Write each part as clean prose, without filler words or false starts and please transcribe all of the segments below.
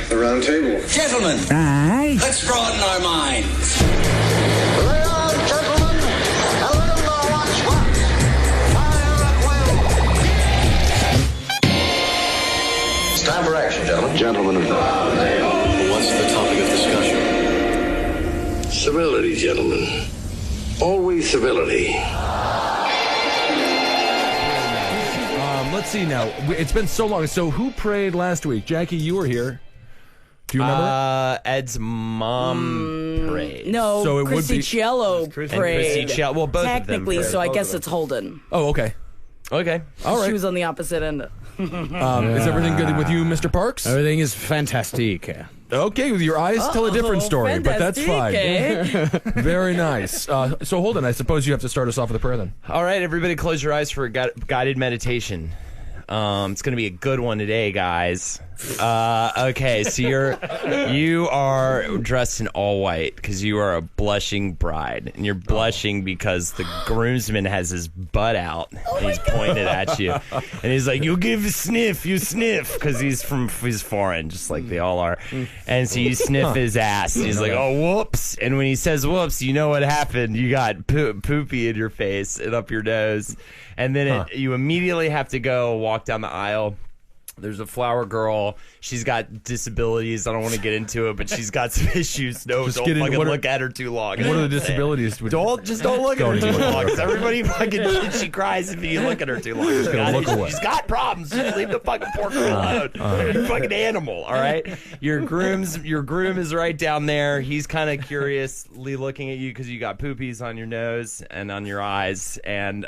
The round table. Gentlemen, let's broaden our minds. Lay on, gentlemen, and let 'em know what's what. Fire at will. It's time for action, gentlemen. Gentlemen of the round table. What's the topic of discussion? Civility, gentlemen. Always civility. Let's see now. It's been so long. So who prayed last week? Jackie, you were here. Do you remember? Ed's mom prayed. No, So it would Chrissy be- Cielo And prayed. Chrissy Cielo. Well, both of them Technically, prayed. so I guess it's Holden. Oh, okay. Okay. All right. She was on the opposite end. Is everything good with you, Mr. Parks? Everything is fantastic. Okay, with your eyes tell a different story, but that's fine. Fantastic, eh? Very nice. So Holden, I suppose you have to start us off with a prayer then. All right, everybody close your eyes for a guided meditation. It's going to be a good one today, guys. Okay, so you are dressed in all white because you are a blushing bride, and you're blushing because the groomsman has his butt out and he's pointed at you, and he's like, "You give a sniff, you sniff," because he's foreign, just like they all are, and so you sniff his ass. And he's like, "Oh, whoops!" And when he says "whoops," you know what happened. You got poopy in your face and up your nose, and then you immediately have to go walk down the aisle. There's a flower girl. She's got disabilities. I don't want to get into it, but she's got some issues. No, don't fucking look at her too long. What are the disabilities? Don't look at her too long. Because everybody fucking she cries if you look at her too long. She's got problems. Just leave the fucking poor girl alone. You fucking animal. All right. Your groom is right down there. He's kind of curiously looking at you because you got poopies on your nose and on your eyes, and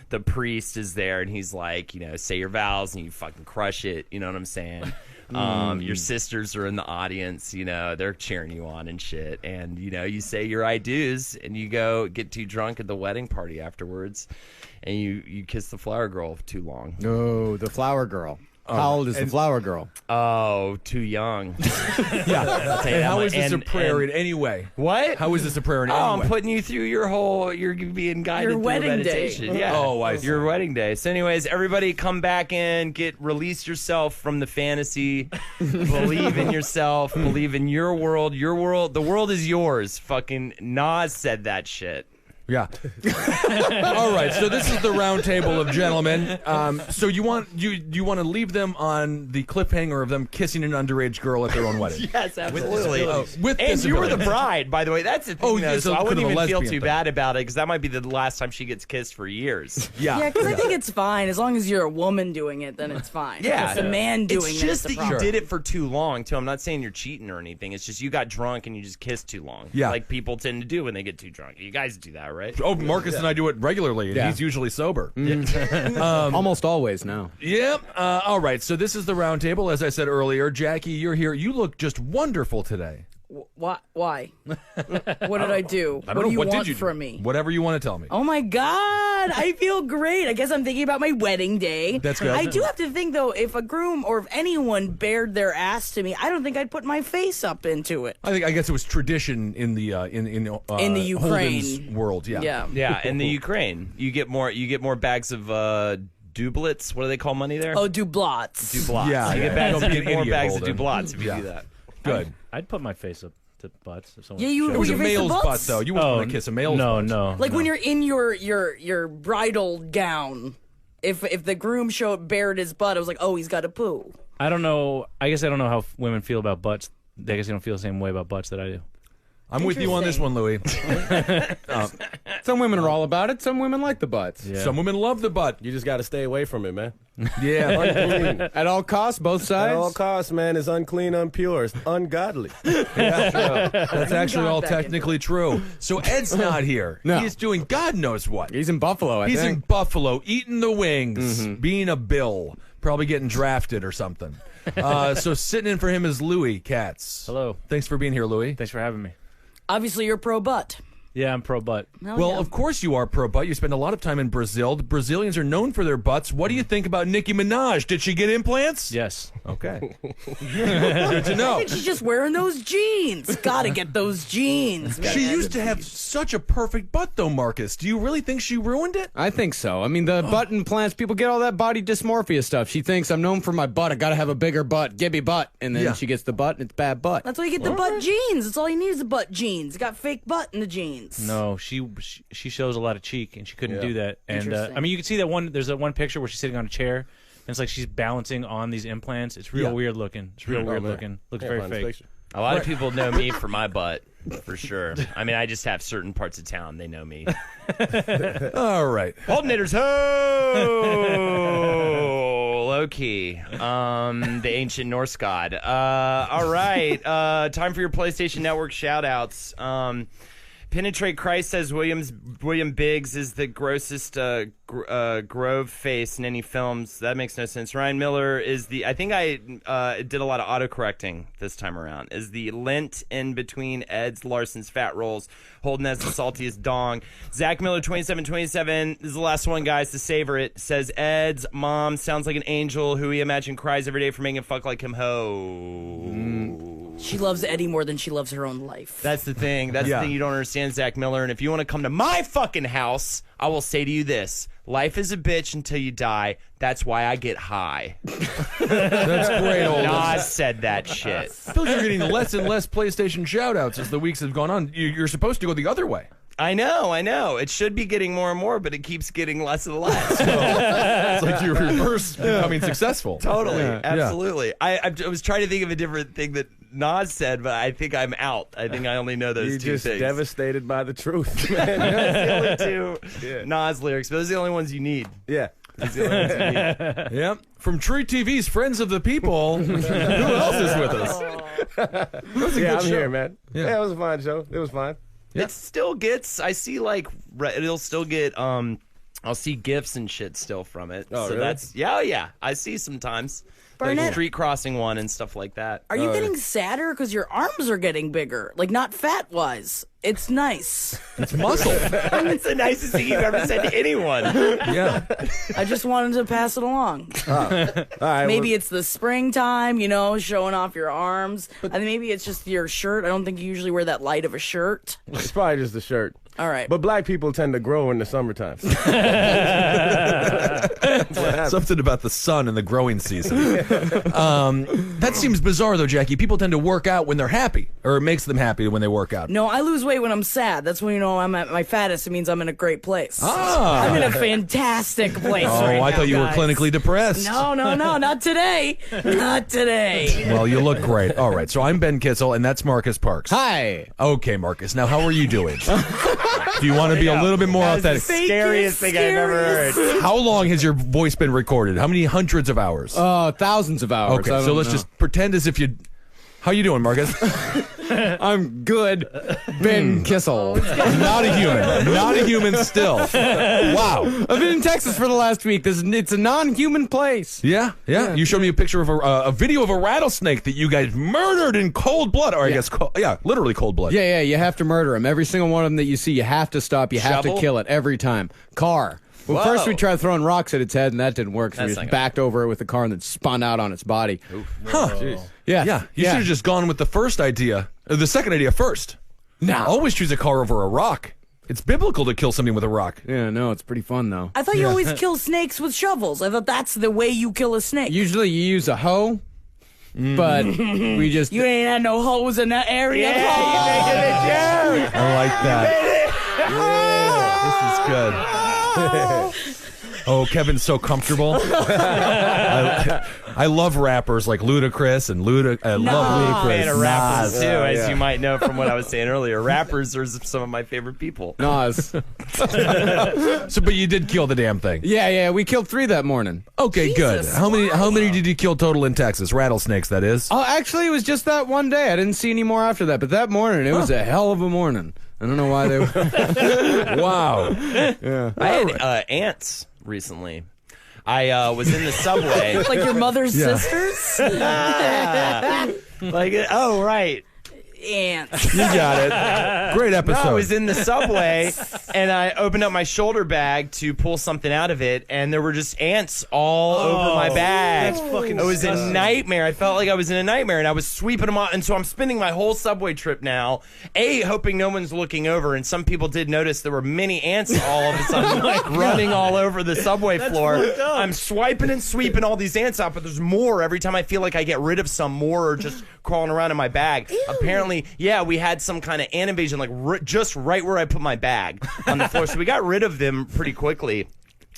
the priest is there, and he's like, say your vows, and you fucking crush it. You know what I'm saying? Your sisters are in the audience. They're cheering you on and shit. And, you say your I do's, and you go get too drunk at the wedding party afterwards, and you kiss the flower girl too long. No, the flower girl. How old is the flower girl? Oh, too young. Yeah. And how is this a prayer in any way? What? How is this a prayer in any way? I'm putting you through you're being guided Your through wedding meditation. day. Yeah. Oh, I see. Your wedding day. So anyways, everybody come back in, release yourself from the fantasy, believe in yourself, believe in your world, the world is yours. Fucking Nas said that shit. Yeah. All right. So this is the round table of gentlemen. So you want to leave them on the cliffhanger of them kissing an underage girl at their own wedding? Yes, absolutely. And you were the bride, by the way. That's the thing. yeah, So I wouldn't even feel too thing. bad about it because that might be the last time she gets kissed for years. Yeah, because I think it's fine. As long as you're a woman doing it, then it's fine. Yeah. If it's a man doing it's just it, that you did it for too long, too. I'm not saying you're cheating or anything. It's just you got drunk and you just kissed too long. Yeah. Like people tend to do when they get too drunk. You guys do that, right? Oh, Marcus and I do it regularly, and he's usually sober. Almost always now. Yep. All right. So this is the round table. As I said earlier, Jackie, you're here. You look just wonderful today. Why? What did I do? I don't what know. do you What want did you do? from me? Whatever you want to tell me. Oh my God, I feel great. I guess I'm thinking about my wedding day. That's good. I do have to think though, if a groom or if anyone bared their ass to me, I don't think I'd put my face up into it. I guess it was tradition in the in the Ukraine Holden's world. Yeah. Yeah, in the Ukraine, you get more bags of doublets. What do they call money there? Oh, dublots. Doublets. Yeah, you yeah. get bags, Don't be you an get more idiot, bags of Holden. doublets if you Yeah. do that. Good. I'd put my face up to butts if someone. Yeah, you It was a your face to male's butts? butt, though. You wouldn't want to kiss a male's butt. No. Like when you're in your bridal gown. If the groom bared his butt, I was like, oh, he's got a poo. I don't know. I guess I don't know how women feel about butts. I guess they don't feel the same way about butts that I do. I'm with you on this one, Louis. Some women are all about it. Some women like the butts. Yeah. Some women love the butt. You just got to stay away from it, man. Yeah. Unclean. At all costs, both sides. At all costs, man. It's unclean, impure. It's ungodly. That's actually all technically true. So Ed's not here. No. He's doing God knows what. He's in Buffalo, I He's think. in Buffalo, eating the wings, being a Bill, probably getting drafted or something. So sitting in for him is Louis Katz. Hello. Thanks for being here, Louis. Thanks for having me. Obviously, you're pro butt. Yeah, I'm pro butt. Well, of course you are pro butt. You spend a lot of time in Brazil. The Brazilians are known for their butts. What do you think about Nicki Minaj? Did she get implants? Yes. Okay. Good to know. I think she's just wearing those jeans. Gotta get those jeans. She used to have such a perfect butt, though, Marcus. Do you really think she ruined it? I think so. I mean, the butt implants, people get all that body dysmorphia stuff. She thinks, I'm known for my butt. I got to have a bigger butt. Give me butt. And then she gets the butt, and it's bad butt. That's why you get the butt jeans. That's all you need is the butt jeans. You got fake butt in the jeans. No, she shows a lot of cheek, and she couldn't do that. And Interesting. I mean, you can see that one. There's that one picture where she's sitting on a chair, and it's like she's balancing on these implants. It's real weird looking. It's real weird looking. Looks very fake. A lot of people know me for my butt, for sure. I mean, I just have certain parts of town. They know me. All right. Holdenators, ho! Low key. The ancient Norse god. All right. Time for your PlayStation Network shout-outs. Penetrate Christ says William Biggs is the grossest Grove face in any films. That makes no sense. Ryan Miller is the... I think I did a lot of autocorrecting this time around. Is the lint in between Ed Larson's fat rolls. Holden has the saltiest dong. Zach Miller 2727 this is the last one, guys, to savor it. Says Ed's mom sounds like an angel who he imagined cries every day for making fuck like him ho. She loves Eddie more than she loves her own life. That's the thing. That's the thing you don't understand, Zach Miller. And if you want to come to my fucking house, I will say to you this. Life is a bitch until you die. That's why I get high. That's great, Holden. Nas said that shit. I feel like you're getting less and less PlayStation shout-outs as the weeks have gone on. You're supposed to go the other way. I know. It should be getting more and more, but it keeps getting less and less. So. It's like you reverse becoming successful. Totally. Absolutely. I was trying to think of a different thing that Nas said, but I think I'm out. I think I only know those two just things. Devastated by the truth, man. That's the only two Nas lyrics. Those are the only ones you need. Yeah. Those are the only ones you need. Yep. From True TV's Friends of the People, who else is with us? I'm here, man. Yeah, it was a fine show. It was fine. Yeah. It still gets, I see like, it'll still get, I'll see GIFs and shit still from it. Oh, so really? that's, yeah, I see sometimes. Like Barnett, street crossing one and stuff like that. are you getting sadder because your arms are getting bigger? Like, not fat-wise. It's nice. It's muscle. It's the nicest thing you've ever said to anyone. Yeah. I just wanted to pass it along. All right, Maybe it's the springtime, showing off your arms. And maybe it's just your shirt. I don't think you usually wear that light of a shirt. it's probably just the shirt. All right. But black people tend to grow in the summertime. Something about the sun and the growing season. That seems bizarre, though, Jackie. People tend to work out when they're happy, or it makes them happy when they work out. No, I lose weight when I'm sad. That's when I'm at my fattest. It means I'm in a great place. Ah. I'm in a fantastic place right now, I thought you were guys. clinically depressed. No, not today. Not today. Well, you look great. All right, so I'm Ben Kissel, and that's Marcus Parks. Hi. Okay, Marcus. Now, how are you doing? Do you want to be a little bit more authentic? Scariest thing I've ever heard. How long has your voice been recorded? How many hundreds of hours? Thousands of hours. Okay, so let's just pretend as if you... How you doing, Marcus? I'm good. Ben Kissel. Not a human. Not a human still. Wow. I've been in Texas for the last week. It's a non-human place. Yeah. You showed me a picture of a video of a rattlesnake that you guys murdered in cold blood. Or I guess, literally cold blood. Yeah, you have to murder them. Every single one of them that you see, you have to stop. You have Shovel? to kill it every time. Car. Well, Whoa. first we tried throwing rocks at its head, and that didn't work. So That's we not just good. backed over it with the car and then spun out on its body. Huh. Yeah. You should have just gone with the first idea, the second idea first. No. Always choose a car over a rock. It's biblical to kill something with a rock. Yeah, no, it's pretty fun, though. I thought you always kill snakes with shovels. I thought that's the way you kill a snake. Usually you use a hoe, but we just... You ain't had no hoes in that area. I like that. This is good. Oh, Kevin's so comfortable. I love rappers like Ludacris and I love Ludacris. Fan of rappers Nas. too, as you might know from what I was saying earlier. Rappers are some of my favorite people. Nas. But you did kill the damn thing. Yeah, we killed 3 that morning. Okay, good. Jesus, How many did you kill total in Texas? Rattlesnakes, that is. Oh, actually, it was just that one day. I didn't see any more after that, but that morning, it was a hell of a morning. I don't know why they were... Wow. I had ants recently. I was in the subway. Like your mother's sisters? Right. ants. You got it. Great episode. No, I was in the subway and I opened up my shoulder bag to pull something out of it, and there were just ants all over my bag. That's fucking It was disgusting. a nightmare. I felt like I was in a nightmare, and I was sweeping them off. And so I'm spending my whole subway trip now, hoping no one's looking over. And some people did notice there were many ants all of a sudden running all over the subway floor. I'm swiping and sweeping all these ants out, but there's more every time I feel like I get rid of some. More are just crawling around in my bag. Ew. Apparently, yeah, we had some kind of ant invasion, like just right where I put my bag on the floor. So we got rid of them pretty quickly.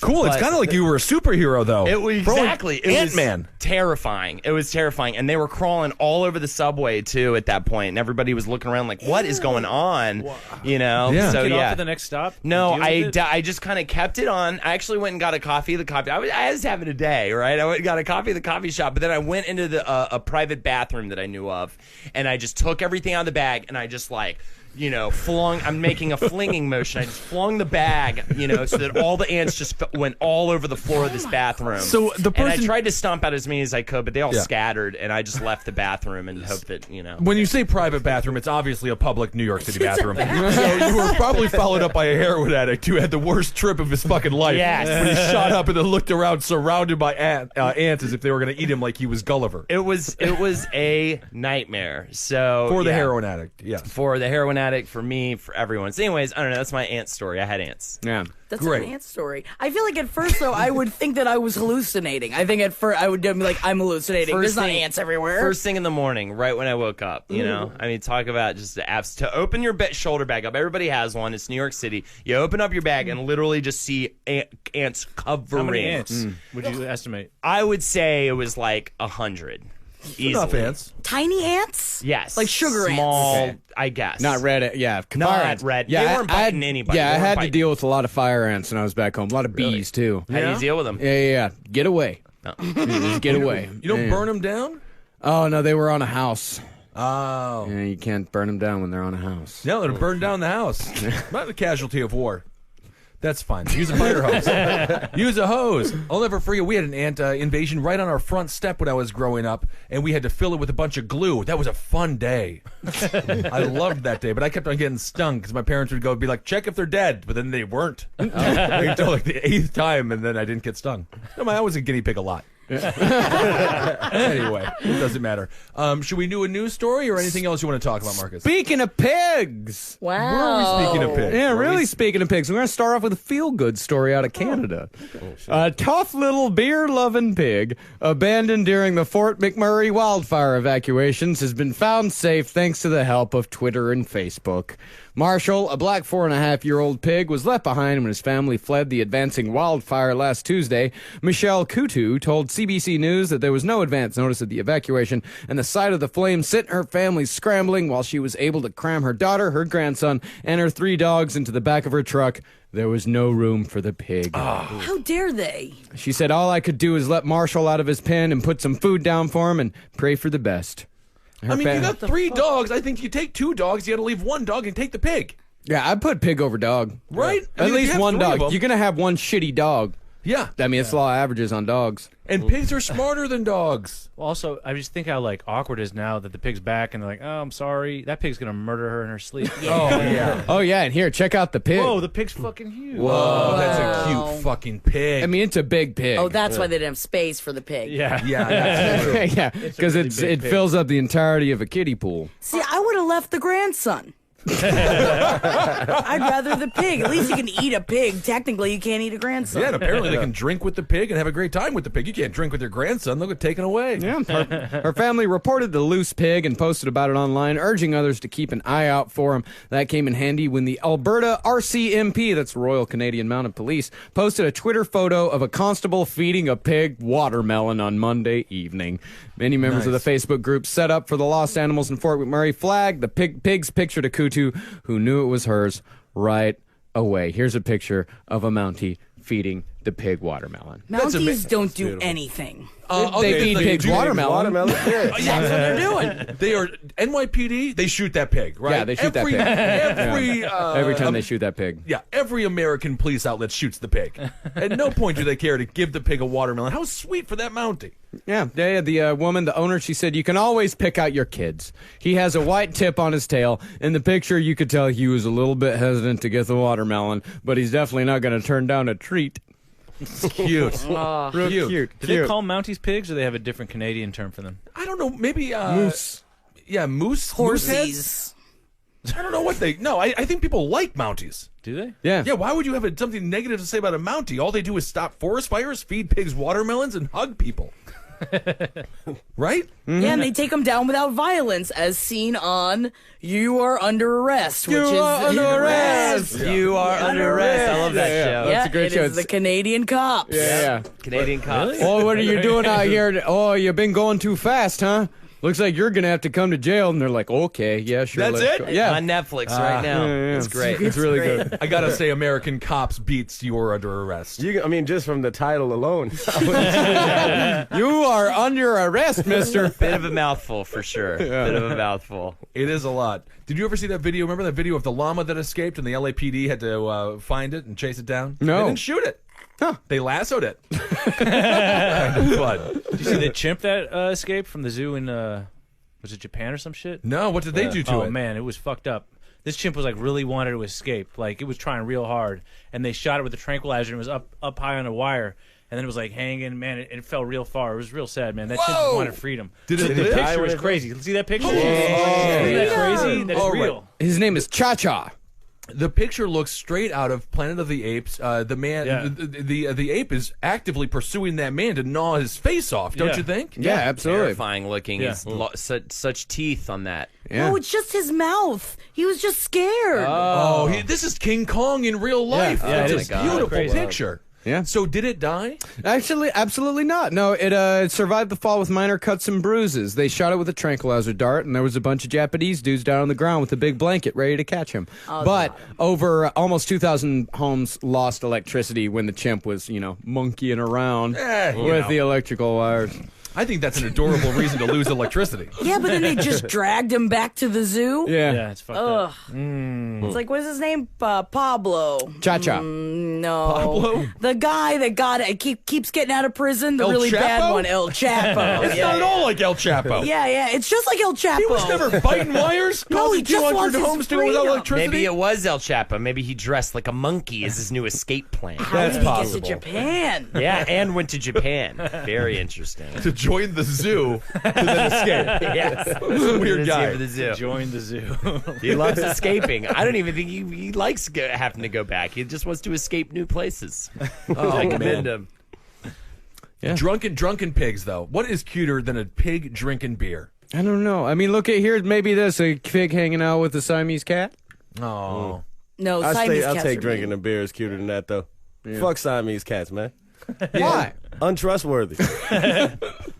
Cool. It's But- kind of like you were a superhero, though. It was exactly. It was Ant-Man. terrifying. It was terrifying, and they were crawling all over the subway too at that point, and everybody was looking around like, "What is going on?" You know. Yeah. So Get off yeah. at the next stop? No, Deal with it? I just kind of kept it on. I actually went and got a coffee. I was having a day, right? I went and got a coffee at the coffee shop, but then I went into a private bathroom that I knew of, and I just took everything out of the bag, and I just flung. I'm making a flinging motion. I just flung the bag, so that all the ants just went all over the floor of this bathroom. So the and I person- tried to stomp out as many as I could, but they all Yeah. scattered, and I just left the bathroom and hoped that When you say private bathroom, it's obviously a public New York City bathroom. So you were probably followed up by a heroin addict who had the worst trip of his fucking life. Yes. When he shot up and then looked around surrounded by ants as if they were going to eat him like he was Gulliver. It was a nightmare. So For the yeah. heroin addict, yes. For the heroin addict, for me, for everyone. So anyways, I don't know. That's my ant story. I had ants. Yeah. That's Great. an ant story. I feel like at first, though, I would think that I was hallucinating. I think at first I would be like, I'm hallucinating. There's not ants everywhere. First thing in the morning, right when I woke up, I mean, talk about just the apps to open your shoulder bag up. Everybody has one. It's New York City. You open up your bag and literally just see ants covering. How many ants would you estimate? I would say it was like 100. Enough Easily. ants. Tiny ants? Yes. Like sugar Small, ants. Okay. I guess. Not red. Yeah, Not fire ants. red. Yeah, They weren't biting anybody. Yeah, They I weren't had to biting. deal with a lot of fire ants when I was back home. A lot of bees too. How do you deal with them? Yeah. Get away. Just get away. You don't Yeah. burn them down? Oh no, they were on a house. Oh. Yeah, you can't burn them down when they're on a house. No, it'll burn down the house. Not a casualty of war. That's fine. Use a fire hose. Use a hose. I'll never forget. We had an ant invasion right on our front step when I was growing up, and we had to fill it with a bunch of glue. That was a fun day. I loved that day, but I kept on getting stung because my parents would go be like, check if they're dead, but then they weren't. Until like the 8th time, and then I didn't get stung. No, I was a guinea pig a lot. Anyway, it doesn't matter. Should we do a news story or anything else you want to talk about, Marcus? Speaking of pigs. Wow. Where are we speaking of pigs? Yeah, really speaking of pigs, we're going to start off with a feel-good story out of Canada. A tough little beer-loving pig abandoned during the Fort McMurray wildfire evacuations has been found safe thanks to the help of Twitter and Facebook. Marshall, a black 4.5-year-old pig, was left behind when his family fled the advancing wildfire last Tuesday. Michelle Coutu told CBC News that there was no advance notice of the evacuation, and the sight of the flames sent her family scrambling while she was able to cram her daughter, her grandson, and her 3 dogs into the back of her truck. There was no room for the pig. How dare they? She said, all I could do is let Marshall out of his pen and put some food down for him and pray for the best. I mean, you got 3 dogs. I think you take 2 dogs. You got to leave 1 dog and take the pig. Yeah, I'd put pig over dog. Right? I At mean, if you least have 1 3 of dog. them- You're going to have 1 shitty dog. Yeah. I mean, it's a lot of averages on dogs. And pigs are smarter than dogs. Well, also, I just think how awkward it is now that the pig's back and they're like, "Oh, I'm sorry, that pig's gonna murder her in her sleep." Oh, yeah. Oh, yeah, and here, check out the pig. Whoa, the pig's fucking huge. Oh, that's a cute fucking pig. I mean, it's a big pig. Oh, that's why they didn't have space for the pig. Yeah, yeah, that's true. yeah, because really big it pig. fills up the entirety of a kiddie pool. See, I would have left the grandson. I'd rather the pig. At least you can eat a pig. Technically, you can't eat a grandson. Yeah, and apparently they can drink with the pig and have a great time with the pig. You can't drink with your grandson. They'll get taken away. Yeah, her family reported the loose pig and posted about it online, urging others to keep an eye out for him. That came in handy when the Alberta RCMP, that's Royal Canadian Mounted Police, posted a Twitter photo of a constable feeding a pig watermelon on Monday evening. Many members of the Facebook group set up for the lost animals in Fort McMurray flagged the pig's picture to Coutu, who knew it was hers right away. Here's a picture of a Mountie feeding the pig watermelon. Mounties don't do anything. They feed pigs watermelon. Yeah. That's what they're doing. They are NYPD. They shoot that pig, right? Yeah, they shoot that pig. Every time they shoot that pig. Yeah, every American police outlet shoots the pig. At no point do they care to give the pig a watermelon. How sweet for that Mountie. Yeah, the woman, the owner, she said, you can always pick out your kids. He has a white tip on his tail. In the picture, you could tell he was a little bit hesitant to get the watermelon, but he's definitely not going to turn down a treat. Cute. Real cute. Do they call Mounties pigs, or they have a different Canadian term for them? I don't know. Maybe Moose. Yeah, moose. Horsies. I don't know what they. No, I think people like Mounties. Do they? Yeah. Yeah. Why would you have something negative to say about a Mountie? All they do is stop forest fires, feed pigs watermelons, and hug people. Right? Yeah, and they take them down without violence, as seen on "You Are Under Arrest," which is You are under arrest. You are under arrest. I love that show. That's a great show. It is the Canadian cops. Yeah. Canadian cops. Oh, what are you doing out here? Oh, you've been going too fast, huh? Looks like you're going to have to come to jail. And they're like, okay, yeah, sure. That's let's it? go. Yeah. On Netflix right now. yeah. It's great. It's really good. I gotta say, American Cops beats You Are Under Arrest. I mean, just from the title alone. You are under arrest, mister. Bit of a mouthful for sure. Bit of a mouthful. It is a lot. Did you ever see that video? Remember that video of the llama that escaped and the LAPD had to find it and chase it down? No. They didn't shoot it. Huh. They lassoed it. Kind of fun. Did you see the chimp that escaped from the zoo in was it Japan or some shit? No, what did they do to it? Oh man, it was fucked up. This chimp was like really wanted to escape. Like it was trying real hard, and they shot it with a tranquilizer and it was up high on a wire, and then it was like hanging. Man, it fell real far. It was real sad, man. That chimp just wanted freedom. Did it The die picture when is it- crazy. See that picture? Oh, Isn't that crazy? That's All right. real. His name is Cha-Cha. The picture looks straight out of Planet of the Apes. The man, Yeah. the ape is actively pursuing that man to gnaw his face off. Don't Yeah. you think? Yeah, absolutely. Terrifying looking. Yeah. He's such teeth on that. Yeah. No, it's just his mouth. He was just scared. Oh, this is King Kong in real life. Yeah, it's it a is. beautiful Crazy. picture. Yeah. So did it die? Actually, absolutely not. No, it survived the fall with minor cuts and bruises. They shot it with a tranquilizer dart, and there was a bunch of Japanese dudes down on the ground with a big blanket ready to catch him. But over almost 2,000 homes lost electricity when the chimp was, monkeying around with the electrical wires. I think that's an adorable reason to lose electricity. Yeah, but then they just dragged him back to the zoo. Yeah, it's fucked up. It's like, what's his name? Pablo. Cha-Cha. No. Pablo? The guy that got it keeps getting out of prison. The El really bad Chapo? one, El Chapo. It's not at all like El Chapo. Yeah, it's just like El Chapo. He was never biting wires. No, he causing just 200 wants his homes to go without freedom. electricity. Maybe it was El Chapo. Maybe he dressed like a monkey as his new escape plan. How did he possible. get to Japan? Yeah, and went to Japan. Very interesting. to join the zoo to then escape. Yes. Weird guy. For the zoo. Join the zoo. He loves escaping. I don't even think he likes having to go back. He just wants to escape new places. I commend him. Yeah. Drunken pigs, though. What is cuter than a pig drinking beer? I don't know. I mean, look at here. Maybe this, a pig hanging out with a Siamese cat. Oh. No, I'll Siamese cats take are drinking mean. a beer is cuter than that, though. Fuck Siamese cats, man. Why? Untrustworthy.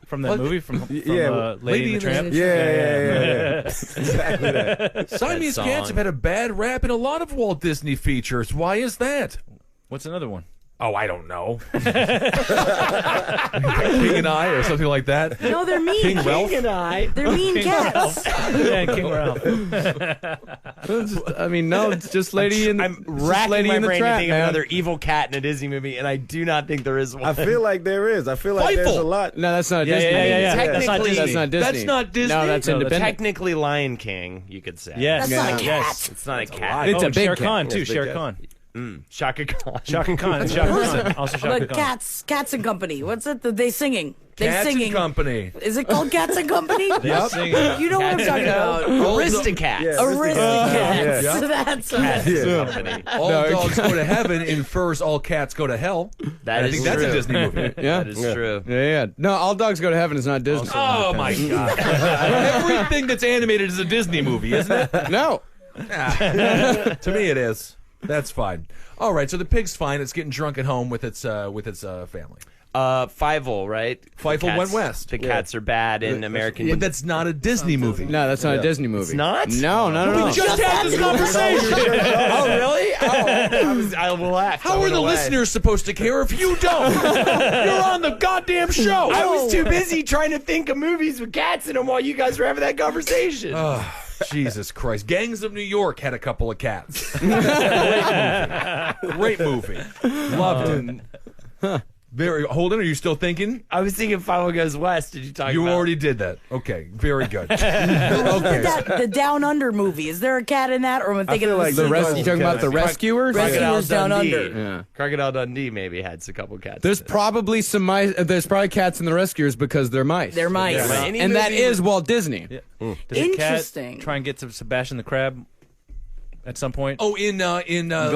From that movie, from Yeah, Lady and the Tramp. Yeah. Exactly that. Siamese song. cats have had a bad rap in a lot of Walt Disney features. Why is that? What's another one? Oh, I don't know. King and I, or something like that. No, they're mean. King Ralph. They're mean cats. Yeah, King Ralph. I mean, no, it's just Lady in the I'm racking Lady my in the brain to Trap, think of man. another evil cat in a Disney movie, and I do not think there is one. I feel like there is. I feel like there's Fievel. a lot. No, that's not Yeah, Disney. yeah. Technically- That's not Disney. That's not Disney. That's not Disney? No, that's No, independent. Technically Lion King, you could say. Yes. That's not a Yes. cat. It's not a cat. It's a and big Shere cat. Khan, too. Yes, big Shere cat. Khan. Shaka Khan. Shaka Khan. It's Shaka Khan. Also Shaka But Khan. Cats and Company. What's it? They singing. They Cats singing. and Company. Is it called Cats and Company? They're singing. You know what I'm talking about. Aristocats. Yeah. Aristocats. Yeah. That's Company. All dogs go to heaven infers all cats go to hell. That I is think that's true. a Disney movie. Yeah. That is true. Yeah. No, All Dogs Go to Heaven is not Disney. Oh, my God. Everything that's animated is a Disney movie, isn't it? No. To me, it is. That's fine. All right, so the pig's fine. It's getting drunk at home with its family. Fievel, right? Fievel went west. The cats are bad in American. But that's not a Disney movie. No, that's not a Disney movie. It's not? No, no. We just had this conversation. Oh, really? Oh, I laughed. How are the listeners supposed to care if you don't? You're on the goddamn show. I was too busy trying to think of movies with cats in them while you guys were having that conversation. Oh, Jesus Christ. Gangs of New York had a couple of cats. Great movie. Loved it. Very. Holden, are you still thinking? I was thinking Fievel Goes West. Did you talk about? You already did that. Okay, very good. The Down Under movie. Is there a cat in that, or am I thinking of You talking about the Rescuers? Rescuers Down Dundee. Under? Yeah. Crocodile Dundee maybe had a couple cats. There's probably some mice. There's probably cats in the Rescuers because they're mice. They're mice. Yeah. Any And that movie is Walt Disney. Does a Interesting. cat try and get to Sebastian the Crab at some point? Oh, in The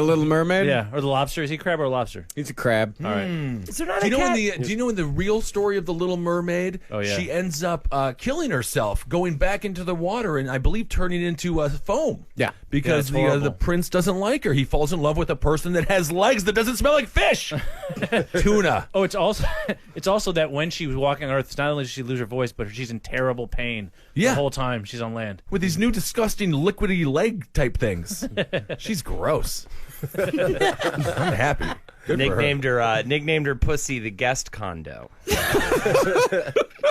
Little Mermaid? Yeah, or the lobster. Is he crab or a lobster? He's a crab. All right. Is there not Do you a know cat? do you know in the real story of the Little Mermaid? Oh, yeah. She ends up killing herself, going back into the water, and I believe turning into foam. Yeah. because Yeah, it's the prince doesn't like her. He falls in love with a person that has legs that doesn't smell like fish. Tuna. Oh, it's also that when she was walking on Earth, not only does she lose her voice, but she's in terrible pain Yeah. the whole time she's on land. With these new disgusting liquidy leg type things. She's gross. I'm happy. Good for her. Nicknamed her Pussy the Guest Condo.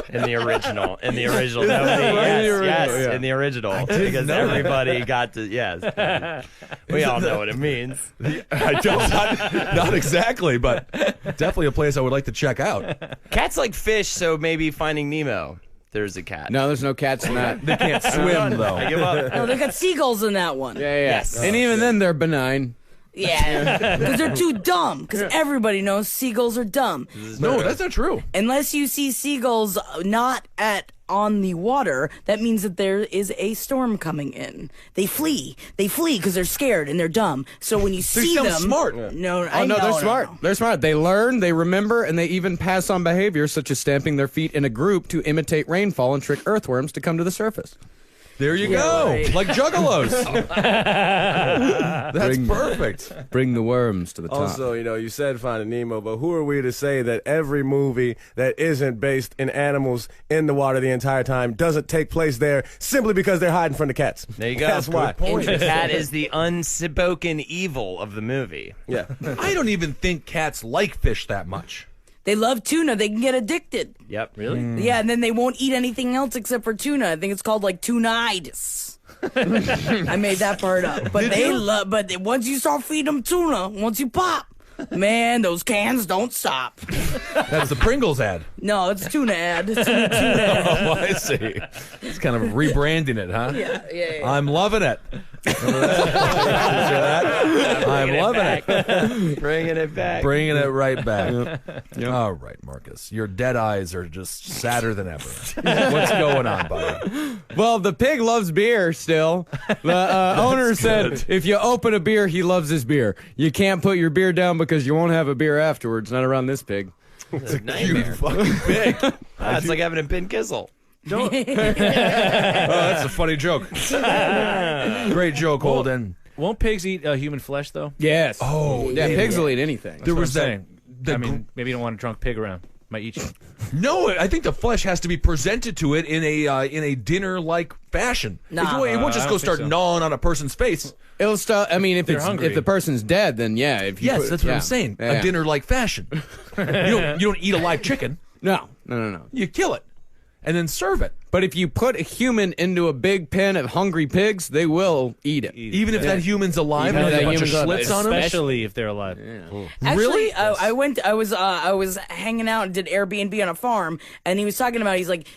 In the original. In the original. In the original. Because everybody got to, yes. We all know what it means. I don't, not exactly, but definitely a place I would like to check out. Cats like fish, so maybe Finding Nemo. There's a cat. No, there's no cats in that. They can't swim, though. I give up. No, they got seagulls in that one. Yeah. Yes. And even then, they're benign. Yeah, because they're too dumb. Because everybody knows seagulls are dumb. No, that's not true. Unless you see seagulls not on the water, that means that there is a storm coming in. They flee because they're scared and they're dumb. So when you see sound them, smart. No, Oh, no, they're smart. They're smart. They learn, they remember, and they even pass on behavior such as stamping their feet in a group to imitate rainfall and trick earthworms to come to the surface. There you go. right. Like juggalos. That's perfect. Bring the worms to the top. Also, you said Finding Nemo, but who are we to say that every movie that isn't based in animals in the water the entire time doesn't take place there simply because they're hiding from the cats? There you go. That's why. The cat is the unspoken evil of the movie. Yeah. I don't even think cats like fish that much. They love tuna. They can get addicted. Yep. Really? Yeah, and then they won't eat anything else except for tuna. I think it's called like tuna-itis. I made that part up. But they love. But once you start feeding them tuna, once you pop, man, those cans don't stop. That's the Pringles ad. No, it's tuna ad. It's a new tuna ad. Oh, I see. It's kind of rebranding it, huh? Yeah. I'm loving it. I'm loving it. Bringing it back. Bringing it right back. All right, Marcus. Your dead eyes are just sadder than ever. What's going on, buddy? Well, the pig loves beer still. The owner said if you open a beer, he loves his beer. You can't put your beer down because you won't have a beer afterwards. Not around this pig. It's a You nightmare. fucking pig. It's like having a Ben Kissel. Oh, that's a funny joke. Great joke, Holden. Won't pigs eat human flesh though? Yes. Oh, yeah, pigs will eat anything. There was That's what that. I'm saying. I mean, maybe you don't want a drunk pig around. Might eat you. No, I think the flesh has to be presented to it in a dinner-like fashion. Nah. It won't just I go don't start think so. gnawing on a person's face. It'll start. I mean, if They're hungry. if the person's dead, then yeah. If you Yes, put- that's what yeah. I'm saying. Yeah, A yeah. dinner-like fashion. You don't eat a live chicken. No. You kill it and then serve it. But if you put a human into a big pen of hungry pigs, they will eat it. Even if that human's alive Even and if has a that bunch of human's alive. slits on him. Especially if they're alive. Actually, Really? I was hanging out and did Airbnb on a farm, and he was talking about. He's like,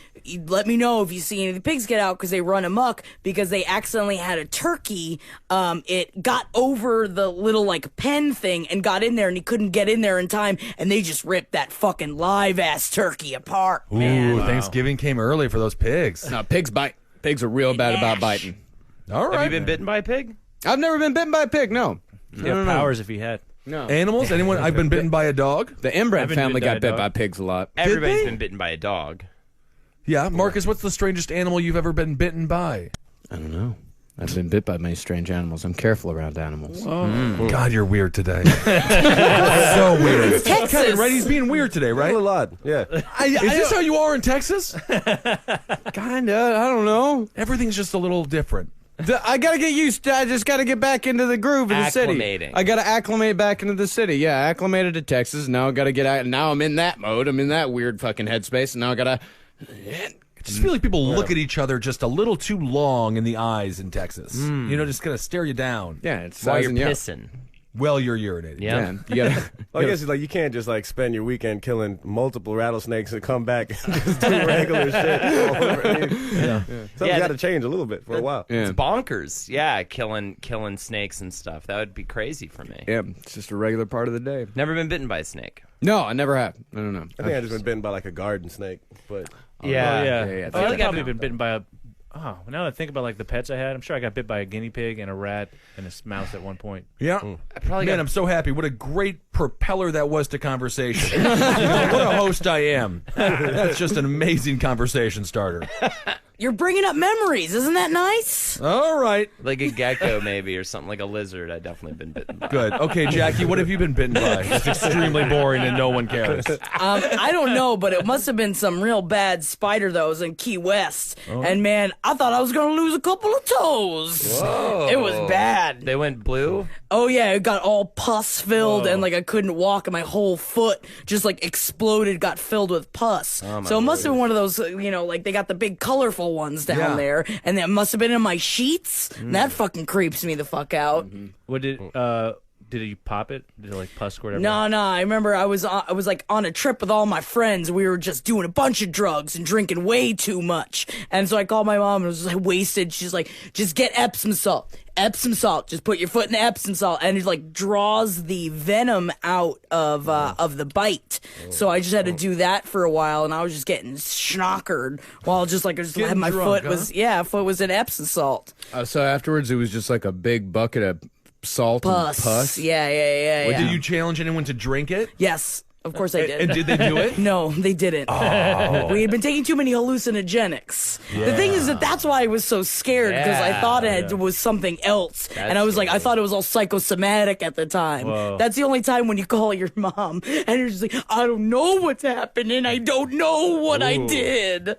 "Let me know if you see any of the pigs get out because they run amok because they accidentally had a turkey. It got over the little like pen thing and got in there, and he couldn't get in there in time, and they just ripped that fucking live ass turkey apart. Man, Ooh, Thanksgiving came early for those pigs. No, pigs bite. Pigs are real bad about biting. All right. Have you been bitten by a pig? I've never been bitten by a pig. No. He'd have powers if he had. No. Animals? Anyone? I've been bitten by a dog. The inbred I've been family bitten by got a bit dog. by pigs a lot. Everybody's they? been bitten by a dog. Yeah, Marcus, what's the strangest animal you've ever been bitten by? I don't know. I've been bit by many strange animals. I'm careful around animals. God, you're weird today. So weird. It's Texas. Kevin, right? He's being weird today, A right? little odd, yeah. Is this how you are in Texas? Kinda. I don't know. Everything's just a little different. I gotta get used to. I just gotta get back into the groove of the city. Acclimating. I gotta acclimate back into the city. Yeah, acclimated to Texas. Now I gotta get out. Now I'm in that mode. I'm in that weird fucking headspace. And now I gotta. I just feel like people look at each other just a little too long in the eyes in Texas. You know, just gonna stare you down. Yeah, it's While you're sizing you up. pissing. While you're urinating. Yeah. Man, you gotta. Well, I guess it's like you can't just like spend your weekend killing multiple rattlesnakes and come back and just do regular shit. Something's got to change a little bit for a while. Yeah. It's bonkers. Yeah, killing snakes and stuff. That would be crazy for me. Yeah, it's just a regular part of the day. Never been bitten by a snake. No, I never have. I don't know. I think I just been bitten by like a garden snake, but Yeah. yeah. I've like probably I've- been bitten by a. Oh, now that I think about like the pets I had, I'm sure I got bit by a guinea pig and a rat and a mouse at one point. Yeah. I probably Man, got I'm so happy. What a great propeller that was to conversation. What a host I am. That's just an amazing conversation starter. You're bringing up memories. Isn't that nice? All right. like a gecko maybe or something, like a lizard. I've definitely been bitten by. Good. Okay, Jackie, what have you been bitten by? It's extremely boring and no one cares. I don't know, but it must have been some real bad spider that was in Key West. And man, I thought I was going to lose a couple of toes. Whoa. It was bad. They went blue? Oh yeah, it got all pus filled and like I couldn't walk and my whole foot just like exploded, got filled with pus. So it must have been one of those, you know, like they got the big colorful ones down there and that must have been in my sheets. That fucking creeps me the fuck out. What did you pop it? Did it like pus squirt everywhere? No, I remember I was like on a trip with all my friends. We were just doing a bunch of drugs and drinking way too much. And so I called my mom and was like wasted. She's like, just get Epsom salt. Epsom salt. Just put your foot in the Epsom salt, and it like draws the venom out of the bite. So I just had to do that for a while, and I was just getting schnockered while just like I just had my drunk, foot foot was in Epsom salt. So afterwards, it was just like a big bucket of salt Pus. and pus. Yeah. Well, did you challenge anyone to drink it? Yes. Of course I did. And did they do it? No, they didn't. We had been taking too many hallucinogenics. The thing is that's why I was so scared, because I thought it was something else. And I was like, I thought it was all psychosomatic at the time. Whoa. That's the only time when you call your mom and you're just like, I don't know what's happening. I don't know what I did.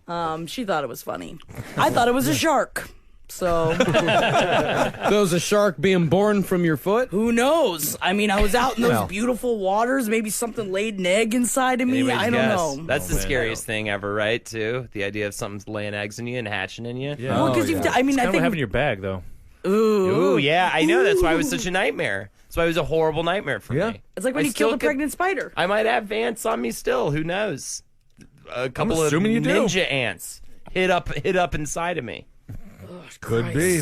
Wow. She thought it was funny. I thought it was a shark. So So was a shark being born from your foot? who knows? I mean, I was out in those beautiful waters. Maybe something laid an egg inside of me. Anybody's I don't guess. know. That's the scariest thing ever, right? Too the idea of something's laying eggs in you and hatching in you. Yeah. Well, because I mean, I Kind of what think. happened in your bag though. Ooh, yeah, I know. That's why it was such a nightmare. That's why it was a horrible nightmare for me. It's like when I you kill still a pregnant spider. I might have ants on me still. Who knows? A couple of assuming you do. ninja ants hit up inside of me. Could be.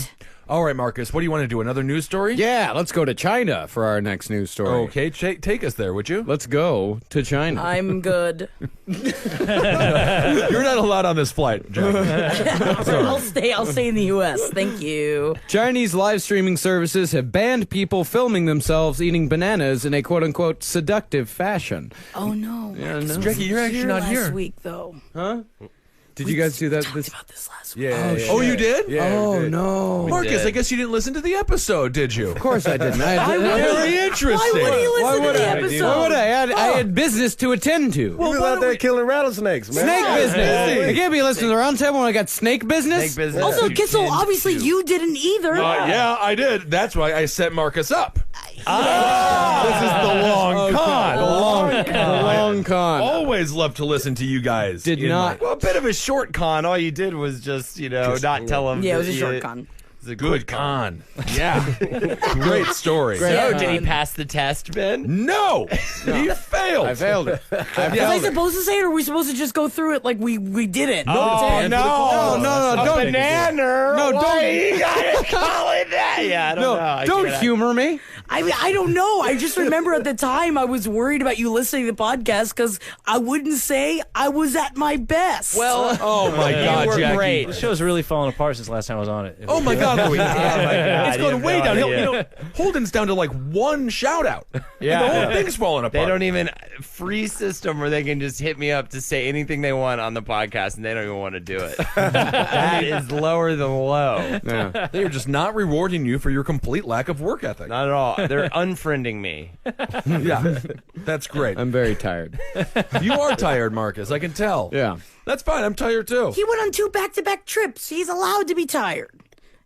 All right, Marcus, what do you want to do? Another news story? Yeah, let's go to China for our next news story. Okay, take us there, would you? Let's go to China. I'm good. You're not allowed on this flight, Jack. I'll stay in the U.S. Thank you. Chinese live streaming services have banned people filming themselves eating bananas in a quote-unquote seductive fashion. Oh no, Marcus, Jackie, you're actually not last here. week though. Did you guys do that? Talked about this last week. yeah. Oh, you did? Yeah, Oh, we did. no. Marcus, did. I guess you didn't listen to the episode, did you? Of course I didn't. Very interesting. Why would he listen to the episode? Why would I? I had business to attend to. We was out there killing rattlesnakes, man. Snake business. Hey. You can't be listening to the roundtable when I got snake business. Snake business. Also, You Kissel, tend obviously to- you didn't either. Yeah, I did. That's why I set Marcus up. This is the long con. The long con. Always love to listen to you guys. Did in not- my- Well, a bit of a short con. All you did was just, not tell him. Yeah, it was a that short you- con. It was a Good con. Yeah. Great story. So, did he pass the test, Ben? No, he failed. I failed it. Was I supposed to say it, or are we supposed to just go through it like we didn't? Dan, No, don't. Banana. No, don't. You gotta call it that. Yeah, I don't know. I Don't can't- humor me. I mean, I don't know. I just remember at the time I was worried about you listening to the podcast because I wouldn't say I was at my best. Well, Oh my you God, were Jackie. great. The show's really fallen apart since last time I was on it. Oh my God, ugly. Oh, my God, It's you going have way no downhill. idea. You know, Holden's down to like one shout out. Yeah. And the whole thing's falling apart. They don't even free system where they can just hit me up to say anything they want on the podcast, and they don't even want to do it. That is lower than low. Yeah. They are just not rewarding you for your complete lack of work ethic. Not at all. They're unfriending me. Yeah, that's great. I'm very tired. You are tired, Marcus. I can tell. Yeah. That's fine. I'm tired too. He went on 2 back-to-back trips. He's allowed to be tired.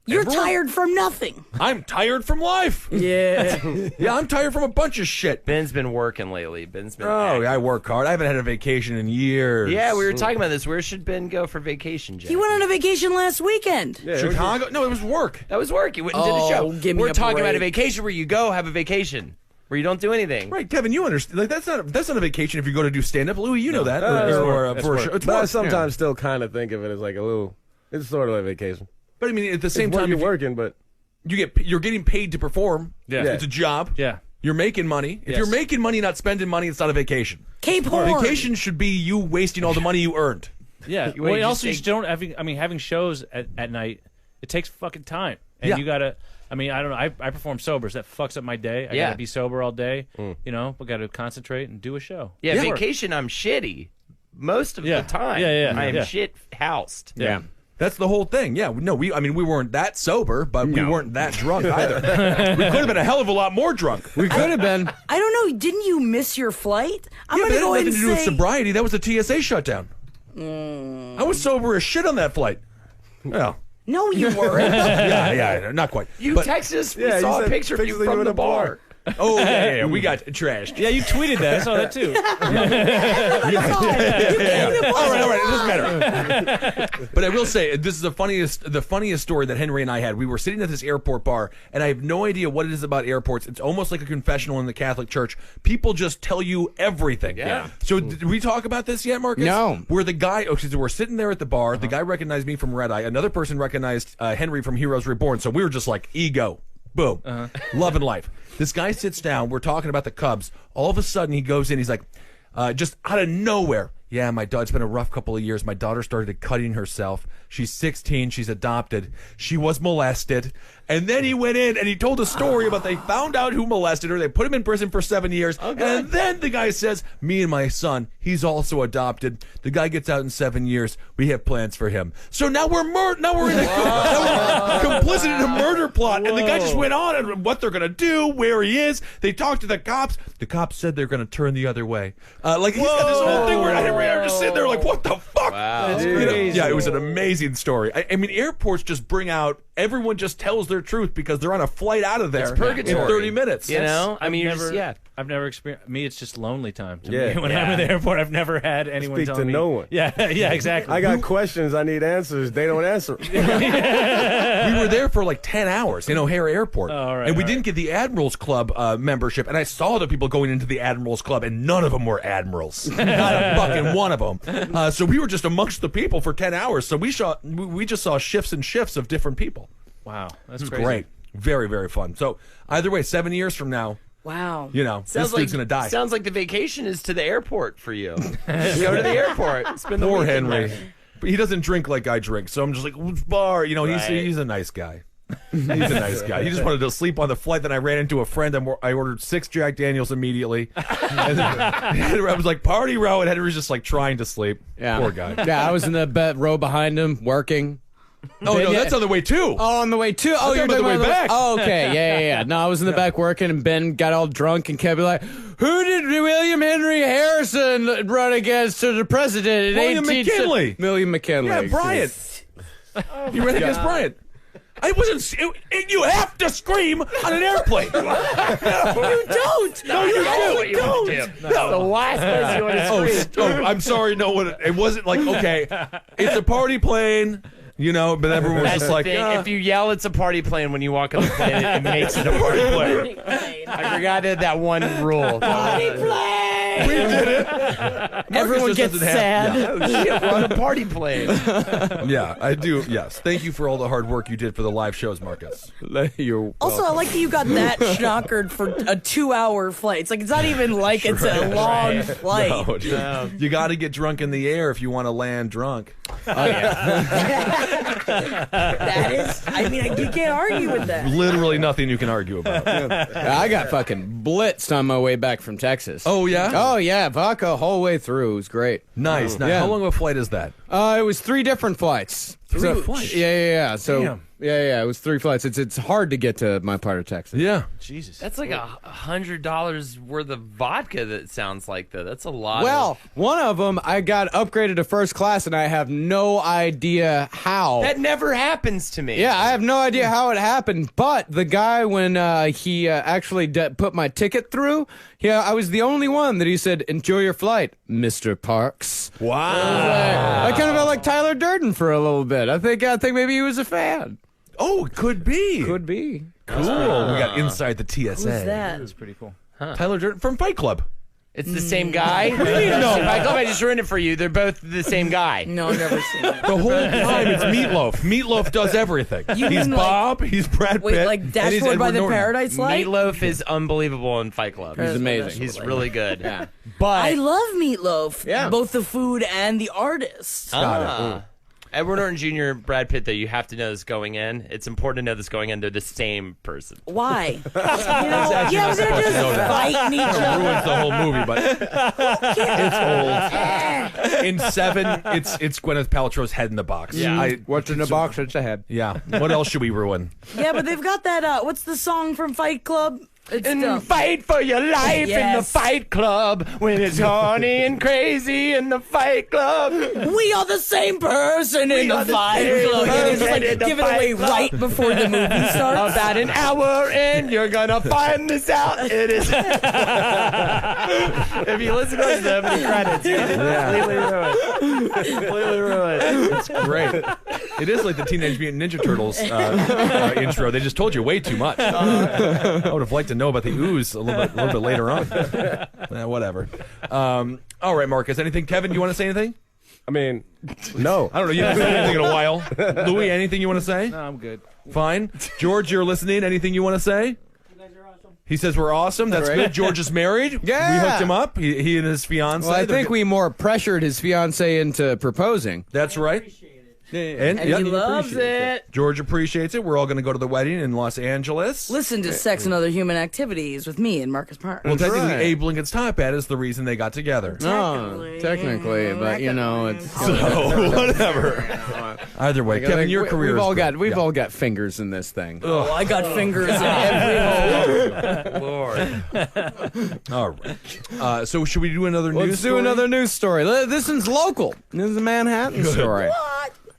You're Everyone- tired from nothing. I'm tired from life. Yeah. Yeah, I'm tired from a bunch of shit. Ben's been working lately. Ben's been. Oh, I work hard. I haven't had a vacation in years. Yeah, we were talking about this. Where should Ben go for vacation, Jack? He went on a vacation last weekend. Chicago? No, it was work. That was work. You went and did a show. give me We're a talking about a break. vacation where you go have a vacation. Where you don't do anything. Right, Kevin, you understand. Like that's not a vacation if you go to do stand up. Louis, you know that. That's for work. for a show. It's But I work. sometimes still kind of think of it as like a little. It's sort of like vacation. But I mean, at the same It's time, you're if you- working, but you're getting paid to perform. Yeah. It's a job. Yeah. You're making money. If Yes. you're making money, not spending money, it's not a vacation. Cape Horn. Vacation should be you wasting all the money you earned. Yeah. Wait, Well, and you also, you say- just don't having shows at night. It takes fucking time, and Yeah. you gotta. I mean, I don't know. I perform sober, so that fucks up my day. I Yeah. gotta be sober all day. You know, I gotta concentrate and do a show. Yeah, Yeah. vacation, I'm shitty. Most of Yeah. the time. Yeah, I am yeah. shit housed. Yeah. That's the whole thing. Yeah, no, we weren't that sober, but we weren't that drunk either. We could have been a hell of a lot more drunk. We could have been. I don't know. Didn't you miss your flight? I'm Yeah, but gonna that go had ahead nothing and to do with say sobriety. That was the TSA shutdown. I was sober as shit on that flight. Yeah. no, you weren't. yeah, not quite. You But- texted us. We Yeah, you saw a said picture of you pictures of from you the at a bar. Oh, yeah, we got trashed. Yeah, you tweeted that. I saw that too. All right, it doesn't matter. But I will say, this is the funniest story that Henry and I had. We were sitting at this airport bar, and I have no idea what it is about airports. It's almost like a confessional in the Catholic Church. People just tell you everything. Yeah. So did we talk about this yet, Marcus? No. Where the guy, so we're sitting there at the bar. The guy recognized me from Red Eye. Another person recognized Henry from Heroes Reborn. So we were just like, ego. Boom. Love and life. This guy sits down. We're talking about the Cubs. All of a sudden, he goes in. He's like, just out of nowhere. Yeah, it's been a rough couple of years. My daughter started cutting herself. She's 16. She's adopted. She was molested. And then he went in and he told a story about they found out who molested her. They put him in prison for 7 years. And then the guy says, me and my son, he's also adopted. The guy gets out in 7 years. We have plans for him. So now we're complicit in a murder plot. And the guy just went on and what they're going to do, where he is. They talked to the cops. The cops said they're going to turn the other way. Like he's got this whole thing where I'm just sitting there like, what the fuck? Wow. That's You know, crazy. yeah, it was an amazing story. I mean, airports just bring out, everyone just tells their truth because they're on a flight out of there It's purgatory. in 30 minutes. You know? I mean, you're just, yeah. I've never experienced. Me, it's just lonely time. To Yeah. me. When I'm in the airport, I've never had anyone Speak tell to me. no one. Yeah, yeah, exactly. I got questions. I need answers. They don't answer. We were there for like 10 hours in O'Hare Airport. all right, and we all didn't get the Admirals Club membership. And I saw the people going into the Admirals Club, and none of them were admirals. Not a fucking one of them. So we were just amongst the people for 10 hours. So we just saw shifts and shifts of different people. Wow, that's It was crazy. great. Very, very fun. So either way, 7 years from now, Wow. you know, this dude's going to die. Sounds like the vacation is to the airport for you. Go to the airport. Spend the Poor weekend Henry. there. But he doesn't drink like I drink, so I'm just like, "Which bar?" You know, he's a nice guy. He's a nice guy. He just wanted to sleep on the flight. Then I ran into a friend. I ordered 6 Jack Daniels immediately. And then I was like, party row, and Henry's just like trying to sleep. Yeah. Poor guy. Yeah, I was in the row behind him working. Oh, no, that's on the way too. Oh, on the way too. Oh, you're talking about the way back. Oh, okay. Yeah. No, I was in the back working, and Ben got all drunk and kept like, "Who did William Henry Harrison run against to the president?" In William 18 McKinley. William McKinley. Yeah, Bryant. He ran against Bryant. I wasn't. You have to scream on an airplane. You don't. No, you do. You want to do. That's the last place you want to scream. I'm sorry. No, it wasn't like, okay, it's a party plane, you know, but everyone was That's just the like, thing. "Ah." If you yell it's a party plane when you walk on the plane, it makes it a party plane. I forgot that one rule. Party plane. Yay! We did it. Everyone just gets doesn't have- sad. Yeah. Oh shit, we're on a party plane. Yeah, I do. Yes. Thank you for all the hard work you did for the live shows, Marcus. You're Also, I like that you got that schnockered for a 2-hour flight. It's like it's not even like it's a long flight. No, dude. You got to get drunk in the air if you want to land drunk. That is, I mean, you can't argue with that. Literally nothing you can argue about. I got fucking blitzed on my way back from Texas. Oh, yeah? Oh, yeah. Vodka whole way through. It was great. Nice. Now, Yeah. how long of a flight is that? It was 3 different flights. Three flights? Yeah. So, Damn. yeah. It was 3 flights. It's hard to get to my part of Texas. Yeah. Jesus. That's like $100 worth of vodka. That sounds like though. That's a lot. Well, one of them, I got upgraded to first class, and I have no idea how. that never happens to me. Yeah, I have no idea how it happened, but the guy, when he actually put my ticket through, I was the only one that he said, "Enjoy your flight, Mr. Parks." Wow. I kind of felt like Tyler Durden for a little bit. I think maybe he was a fan. Oh, could be. Could be. Cool. We got inside the TSA. Who's that? That's pretty cool. Tyler Durden from Fight Club. It's the same guy. What do you mean, no? I just ruined it for you. They're both the same guy. No, I've never seen it. The whole time it's Meatloaf. Meatloaf does everything. You He's mean, like- Bob. He's Brad Pitt. Wait, like and he's Dashboard by Edward the Norton. Paradise Light? Meatloaf is unbelievable in Fight Club. He's amazing. He's really good. Yeah. But I love Meatloaf. Yeah. Both the food and the artist. Edward Norton Jr., Brad Pitt, though, you have to know this going in. It's important to know this going in. They're the same person. Why? You know, yeah, they're just fighting each other. Ruins the whole movie, but it's old. In 7, it's Gwyneth Paltrow's head in the box. Yeah. What's in the box? It's ahead. Yeah. What else should we ruin? Yeah, but they've got that, what's the song from Fight Club? It's dumb. Fight for your life in the Yes. Fight Club when it's horny and crazy in the Fight Club. We are the same person in the Fight Club. And it's like, in the give it away Fight Club. right before the movie starts. About an hour in, you're gonna find this out. It is. If you listen to the opening credits, you completely ruined. It's great. It is like the Teenage Mutant Ninja Turtles intro. They just told you way too much. I would have liked to know about the ooze a little bit later on. Whatever. All right, Marcus. Anything? Kevin, you want to say anything? I mean, no. I don't know. You haven't said anything in a while. Louis, anything you want to say? No, I'm good. Fine. George, you're listening. Anything you want to say? He says we're awesome. That's good. George is married. Yeah. We hooked him up. He and his fiance. Well, I think we more pressured his fiance into proposing. That's right. And And he loves it. George appreciates it. We're all going to go to the wedding in Los Angeles. Listen to Sex and Other Human Activities with me and Marcus Park. Well, technically, right. Abe Lincoln's top hat is the reason they got together. No, technically, but you know, it's So whatever. Either way, Kevin, your career. We've all got fingers in this thing. Oh, I got fingers in every hole. Lord. All right. So should we do another news Let's do story? another news story. This one's local. This is a Manhattan story.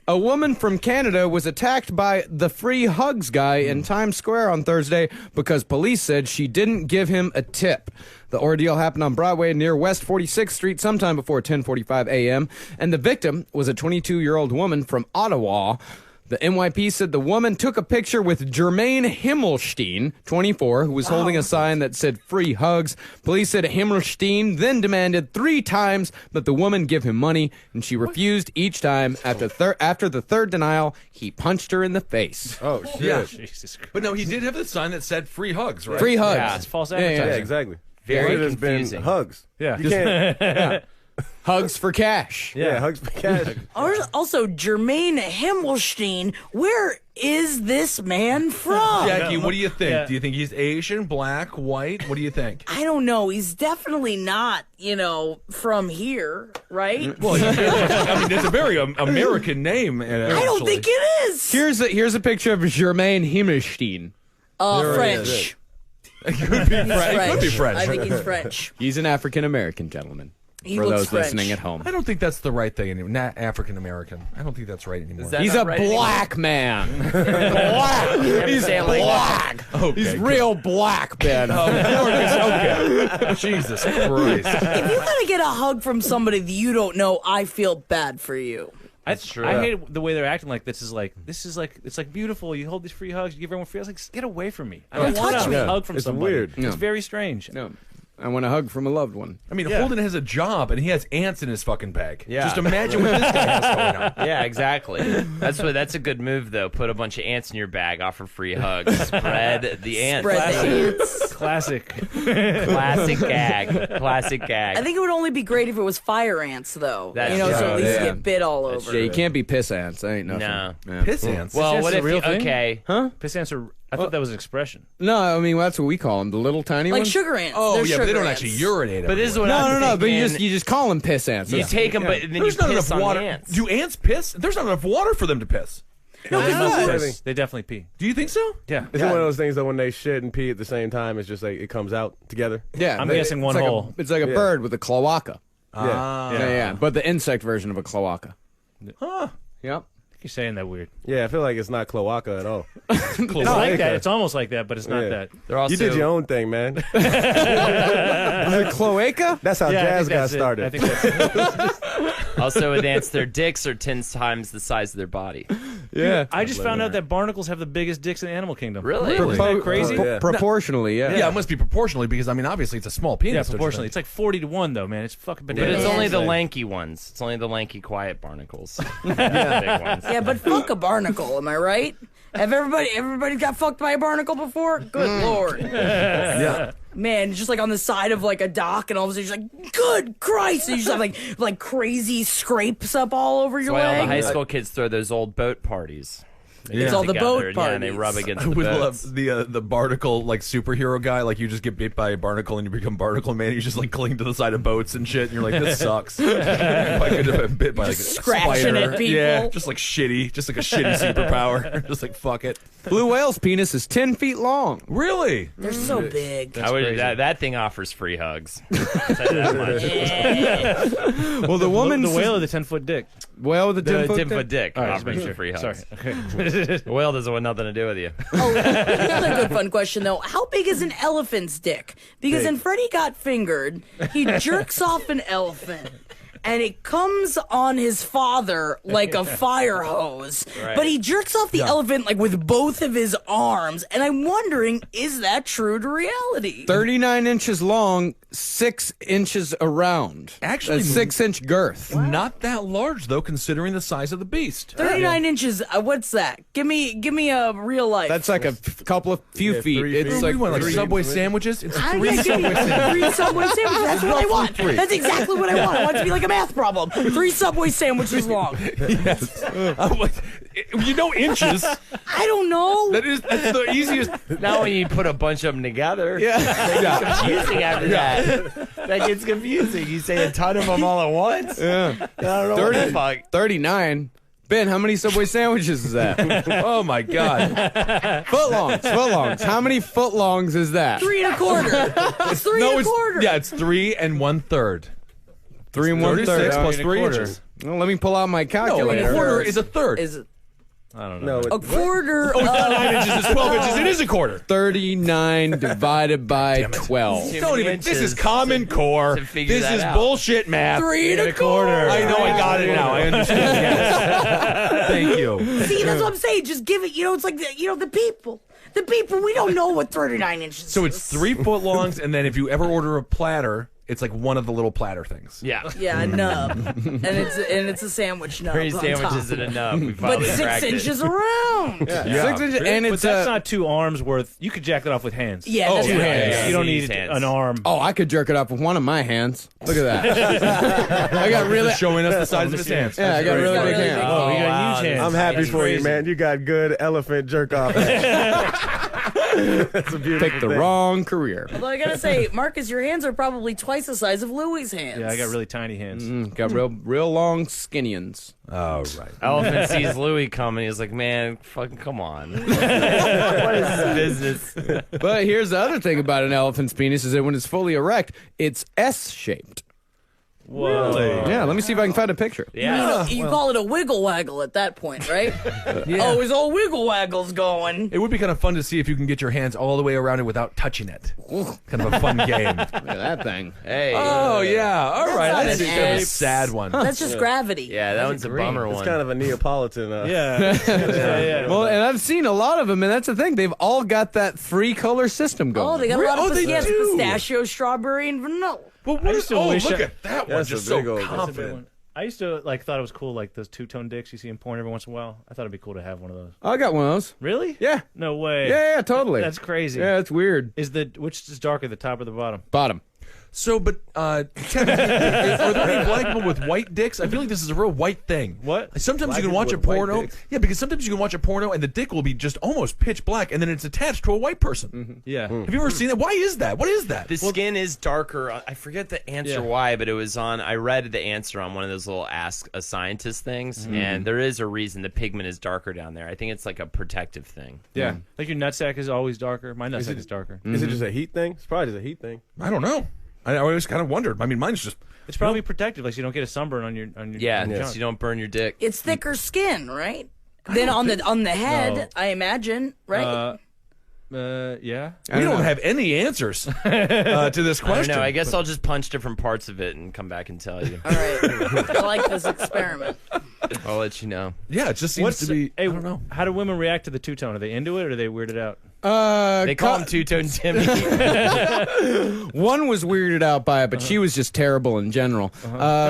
A woman from Canada was attacked by the free hugs guy in Times Square on Thursday because police said she didn't give him a tip. The ordeal happened on Broadway near West 46th Street sometime before 10:45 a.m., and the victim was a 22-year-old woman from Ottawa. The NYP said the woman took a picture with Jermaine Himmelstein, 24, who was holding a sign that said free hugs. Police said Himmelstein then demanded 3 times that the woman give him money, and she refused each time. After the third denial, he punched her in the face. Oh, shit. Yeah. Jesus Christ. But no, he did have the sign that said free hugs, right? Free hugs. Yeah. It's false Yeah, advertising. Yeah, exactly. Very It has been confusing. hugs. Yeah. You can't. Hugs for cash. Yeah, hugs for cash. Also, Jermaine Himmelstein, where is this man from? Jackie, what do you think? Yeah. Do you think he's Asian, black, white? What do you think? I don't know. He's definitely not, from here, right? Well, I mean, it's a very American name. I don't think it is. Here's a picture of Jermaine Himmelstein. French. It could be French. It could be French. I think he's French. He's an African American gentleman. He For looks those French. listening at home. I don't think that's the right thing anymore. Not African American. I don't think that's right anymore. Is that He's not a right black man. Black. He's black. Okay, He's good. real black, Ben. Okay. Jesus Christ. If you gotta get a hug from somebody that you don't know, I feel bad for you. That's true. I hate the way they're acting like this is like it's like beautiful. You hold these free hugs, you give everyone free hugs. Like, get away from me. I don't Don't want touch a me. hug from It's somebody. weird. It's very strange. No. I want a hug from a loved one. I mean, Holden has a job and he has ants in his fucking bag. Yeah. Just imagine what this guy has going on. Yeah, exactly. That's a good move though. Put a bunch of ants in your bag, offer free hugs, spread the ants. Spread the ants. Classic. Classic gag. Classic gag. I think it would only be great if it was fire ants, though. That's so at true. least get bit all over. Yeah, you can't be piss ants. That ain't nothing. No. Yeah. Piss ants. Well, Piss what ants if a real you, thing? okay? Huh? Piss ants are. I thought that was an expression. No, I mean that's what we call them, the little tiny Like ones. sugar ants. Oh, They're yeah, but they sugar don't ants. actually urinate. But this is everywhere. what No, I'm no, but thinking. you just call them piss ants. You take them, but then There's you not piss enough on water. ants. Do ants piss? There's not enough water for them to piss. No, They because must Yeah. piss. They definitely pee. Do you think so? Yeah. Is it one of those things that when they shit and pee at the same time, it's just like it comes out together? Yeah, I'm they- guessing one it's like hole. it's like a bird with a cloaca. Ah. Yeah, but the insect version of a cloaca. Huh. Yep. You're saying that weird. Yeah, I feel like it's not cloaca at all. It's like that. It's almost like that, but it's not Yeah. that. They're also, You did your own thing, man. Is it cloaca? That's how Yeah, I jazz think got that's it. started. I think that's it. also with ants, their dicks are 10 times the size of their body. Yeah. I just found out that barnacles have the biggest dicks in the animal kingdom. Really? Isn't that crazy? yeah. Proportionally, yeah. Yeah, it must be proportionally because, I mean, obviously it's a small penis. Yeah, don't you proportionally. think? It's like 40 to 1, though, man. It's fucking But bananas. it's only the Yeah. lanky ones. It's only the lanky, quiet barnacles. Big ones. yeah, but fuck a barnacle, am I right? Have everybody got fucked by a barnacle before? Good lord. Yeah. Man, just like on the side of like a dock, and all of a sudden you're just like, good Christ! And you just have like crazy scrapes up all over your That's why all the leg. high school kids throw those old boat parties. They It's get all the together, boat Yeah, and they parties. rub against I the would boats. love the barnacle like superhero guy. Like you just get bit by a barnacle and you become barnacle man. You just like cling to the side of boats and shit. And you're like, this sucks. If I could have been bit by like a scratching spider. at people. Yeah, just like shitty, just like a shitty superpower. Just like fuck it. Blue whale's penis is 10 feet long. Really? They're so big. That thing offers free hugs. I'll tell you that much. Well, the woman, The whale or the 10-foot dick? whale with the The 10-foot 10-foot dick All right, just offers make you sure. free hugs. Sorry. Okay. The whale doesn't want nothing to do with you. Oh, here's a good fun question though. How big is an elephant's dick? Because in Freddy Got Fingered, he jerks off an elephant. And it comes on his father like a fire hose. Right. But he jerks off the elephant like with both of his arms. And I'm wondering, is that true to reality? 39 inches long, 6 inches around. Actually, a 6-inch girth. Not that large though, considering the size of the beast. 39 inches, what's that? Give me a real life. That's like a couple of few feet. 3 It's feet. like We want like three- Subway sandwiches. It's I three gotta give me Subway sandwiches. 3 Subway sandwiches. That's what I want. Roughly 3. That's exactly what I want. I want it to be like a math problem. 3 Subway sandwiches long. Yes. I'm like, you know inches. I don't know. That's the easiest. Now when you put a bunch of them together, yeah. confusing after that. That gets confusing. You say a ton of them all at once. Yeah. I don't know what the fuck. 39. Ben, how many Subway sandwiches is that? Oh my god. Footlongs. How many footlongs is that? 3 1/4. It's 3 No, 1/4. it's 3 1/3. 3 and 1/3. 36 plus 3 3 1/4. inches. Well, let me pull out my No, calculator. a quarter is a third. Is I don't know. No, a quarter Oh, it's not of 9 inches. It's 12 inches. It is a quarter. 39 divided by 12. Too Don't many even. This is inches Common Core. to figure This that is out. bullshit math. 3 1/4. I know. I got it now. I understand. Yes. Thank you. See, that's what I'm saying. Just give it. It's like the people. The people. We don't know what 39 inches. So it's is. 3 foot longs, and then if you ever order a platter, it's like one of the little platter things. Yeah. Yeah, a nub, and it's a sandwich nub. 3 on sandwiches top. and a nub. We But finally 6 cracked it. inches around. Yeah. 6 inches, and But it's that's not 2 arms worth. You could jack that off with hands. Yeah, that's Oh, right. hands. You don't These need hands. an arm. Oh, I could jerk it up with one of my hands. Look at that. I got really. Just showing us the size of his hands. Yeah, I got really got big really hands. big Oh, you got wow. huge hands. I'm happy That's for you, crazy. man. You got good elephant jerk off. That's a beautiful Picked the thing. wrong career. Although I gotta say, Marcus, your hands are probably twice the size of Louis' hands. Yeah, I got really tiny hands. Got real long skinnions. Oh, right. Elephant sees Louis coming. He's like, man, fucking come on. What is this business? But here's the other thing about an elephant's penis is that when it's fully erect, it's S-shaped. Whoa. Yeah, let me see if I can find a picture. Yeah. You call it a wiggle waggle at that point, right? Oh, his old wiggle waggle's going. It would be kind of fun to see if you can get your hands all the way around it without touching it. Kind of a fun game. Look at that thing. Hey. Oh, yeah. All right. not That's an kind of a S. sad one. That's just gravity. Yeah, that one's a bummer It's one. kind of a Neapolitan. Yeah. Well, and I've seen a lot of them, and that's the thing. They've all got that 3-color system going. Oh, they got a lot of they do. pistachio, strawberry, and vanilla. Well, what I is, used to oh, wish look I- at that one. That's Just a big so old- That's a big confident. one. I used to thought it was cool, like those two-tone dicks you see in porn every once in a while. I thought it'd be cool to have one of those. I got one of those. Really? Yeah. No way. Yeah, totally. That's crazy. Yeah, it's weird. Which is darker, the top or the bottom? Bottom. So, but, Kevin, are there any black people with white dicks? I feel like this is a real white thing. What? Sometimes Black you can watch a people with white porno. dicks? Yeah, because sometimes you can watch a porno and the dick will be just almost pitch black and then it's attached to a white person. Yeah. Have you ever seen that? Why is that? What is that? The skin is darker. I forget the answer why, but it was on. I read the answer on one of those little Ask a Scientist things, and there is a reason the pigment is darker down there. I think it's like a protective thing. Yeah. Like your nutsack is always darker. My nutsack is darker. Is it just a heat thing? It's probably just a heat thing. I don't know. I always kind of wondered. I mean, mine's just... It's probably protective, like so you don't get a sunburn on your Yeah, on your so junk. you don't burn your dick. It's thicker skin, right? Then on the head, No. I imagine, right? Yeah. We don't have any answers to this I don't question. know. I guess I'll just punch different parts of it and come back and tell you. All right. I like this experiment. I'll let you know. Yeah, it just seems to be... Hey, I don't know. How do women react to the two-tone? Are they into it or are they weirded out? They call him Two-Tone Timmy. One was weirded out by it, but she was just terrible in general.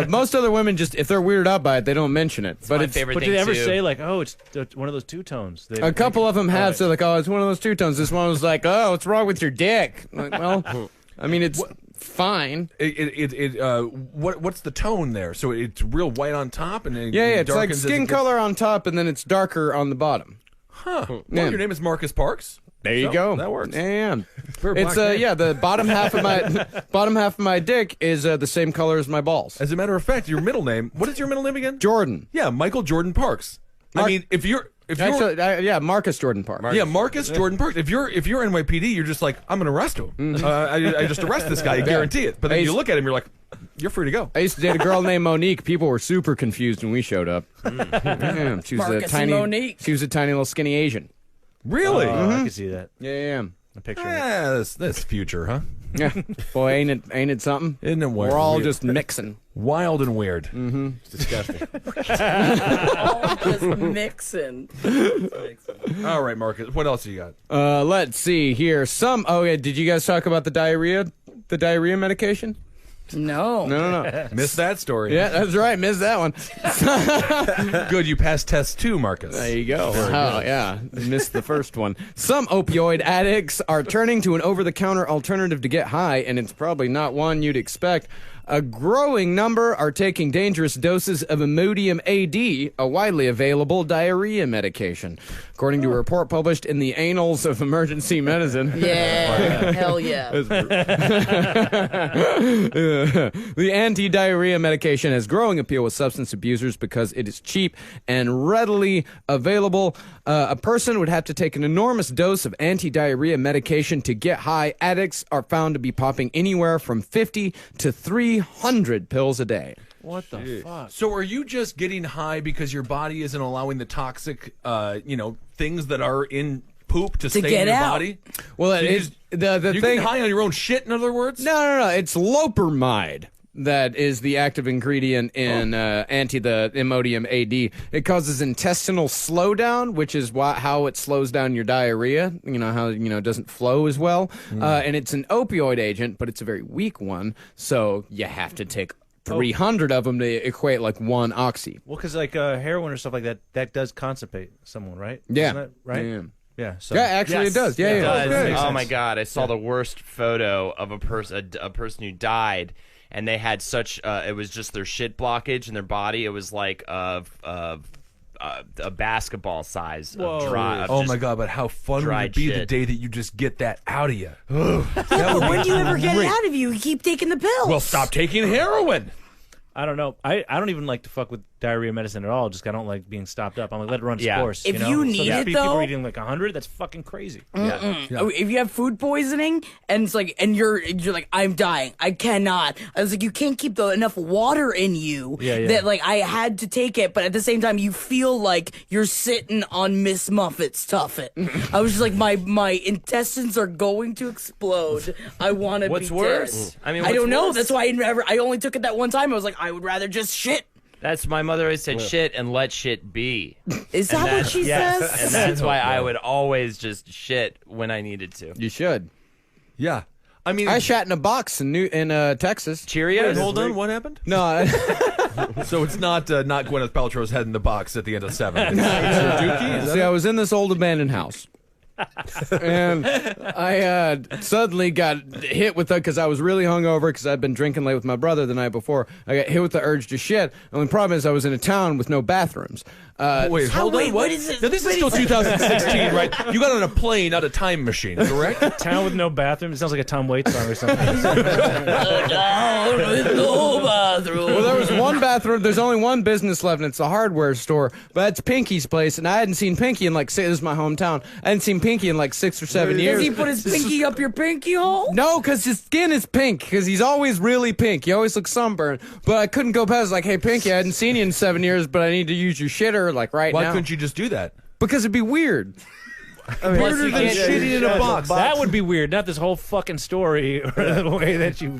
Most other women just, if they're weirded out by it, they don't mention it. But my it's favorite But thing did they ever too. say like, oh, it's one of those two-tones? a couple of them have said like, oh, it's one of those two-tones. This one was like, oh, what's wrong with your dick? Like, well, I mean, it's fine. What's the tone there? So it's real white on top and then Yeah, it it's like darkens as it skin gets- color on top, and then it's darker on the bottom. Huh. Well, Yeah. your name is Marcus Parks. There you So, go. that works. Yeah. Very It's black name. yeah, the bottom half of my dick is the same color as my balls. As a matter of fact, your middle name. What is your middle name again? Jordan. Yeah, Michael Jordan Parks. I mean, if you're Actually, yeah, Marcus Jordan Park. yeah, Marcus Jordan Parks. If you're NYPD, you're just like, I'm gonna arrest him. I just arrest this guy. I guarantee it. But then you look at him, you're like, you're free to go. I used to date a girl named Monique. People were super confused when we showed up. Yeah, she was Marcus a and tiny, Monique. she was a tiny little skinny Asian. Really? Oh, I can see that. Yeah, A picture. of it. Yeah, that's future, huh? yeah. Boy, ain't it something? Isn't it weird? We're all Weird. just mixing. Wild and weird. It's disgusting. Just mixing. All right, Marcus. What else you got? Let's see here. Oh yeah, did you guys talk about the diarrhea medication? No. No. Missed that story. Yeah, that's right. Missed that one. Good. You passed test 2, Marcus. There you go. Oh, yeah. Missed the first one. Some opioid addicts are turning to an over-the-counter alternative to get high, and it's probably not one you'd expect. A growing number are taking dangerous doses of Imodium AD, a widely available diarrhea medication. According to a report published in the Annals of Emergency Medicine. Yeah. Hell yeah. The anti-diarrhea medication has growing appeal with substance abusers because it is cheap and readily available. A person would have to take an enormous dose of anti-diarrhea medication to get high. Addicts are found to be popping anywhere from 50 to 300 pills a day. What the fuck? So are you just getting high because your body isn't allowing the toxic, things that are in poop to stay get in your out. body? Well, So it you is the You're thing. getting high on your own shit, in other words? No. It's loperamide. That is the active ingredient in the Imodium AD. It causes intestinal slowdown, which is how it slows down your diarrhea. You know how it doesn't flow as well, and it's an opioid agent, but it's a very weak one. So you have to take 300 of them to equate like one oxy. Well, because like heroin or stuff like that does constipate someone, right? Yeah. Isn't that right? Yeah. Yeah. So. Yeah, actually it does. Yeah, It yeah. does. Okay. Oh my god! I saw the worst photo of a person who died, and they had such. It was just their shit blockage in their body. It was like a basketball size of dry. Of Oh just my god! But how fun would dried it be the shit. day that you just get that out of you? But when do you ever get it out of you? You keep taking the pills. Well, stop taking heroin. I don't know. I don't even like to fuck with diarrhea medicine at all. Just I don't like being stopped up. I'm like, let it run its course. If know? you need so it, people though, are eating like 100. That's fucking crazy. If you have food poisoning and it's like, and you're like, I'm dying, I cannot. I was like, you can't keep enough water in you that like I had to take it, but at the same time, you feel like you're sitting on Miss Muffet's tuffet. I was just like, my intestines are going to explode. I want to. What's be worse? Dead. I mean, I don't know. worse? That's why I only took it that one time. I was like, I would rather just shit. That's my mother always said shit and let shit be. Is that what she says? And that's why I would always just shit when I needed to. You should. Yeah. I mean, I shat in a box in Texas. Cheerios. Wait, hold on. What happened? No. So it's not Gwyneth Paltrow's head in the box at the end of 7. It's your dookie? Is that See, it? I was in this old abandoned house. And I suddenly got hit with because I was really hungover because I'd been drinking late with my brother the night before. I got hit with the urge to shit. And the problem is I was in a town with no bathrooms. Wait, hold on. What is it? Now, this is still 2016, right? You got on a plane, not a time machine, correct? Town with no bathroom. It sounds like a Tom Waits song or something. Down with no bathroom. Well, there was one bathroom. There's only one business left, and it's a hardware store. But that's Pinky's place, and I hadn't seen Pinky in like this is my hometown. I hadn't seen Pinky in like 6 or 7 years. Does he put his pinky up your pinky hole? No, because his skin is pink. Because he's always really pink. He always looks sunburned. But I couldn't go past. Like, hey, Pinky, I hadn't seen you in 7 years, but I need to use your shitter like right Why now. couldn't you just do that? Because it'd be weird. Weirder than shitting in a box. That would be weird. Not this whole fucking story or the way that you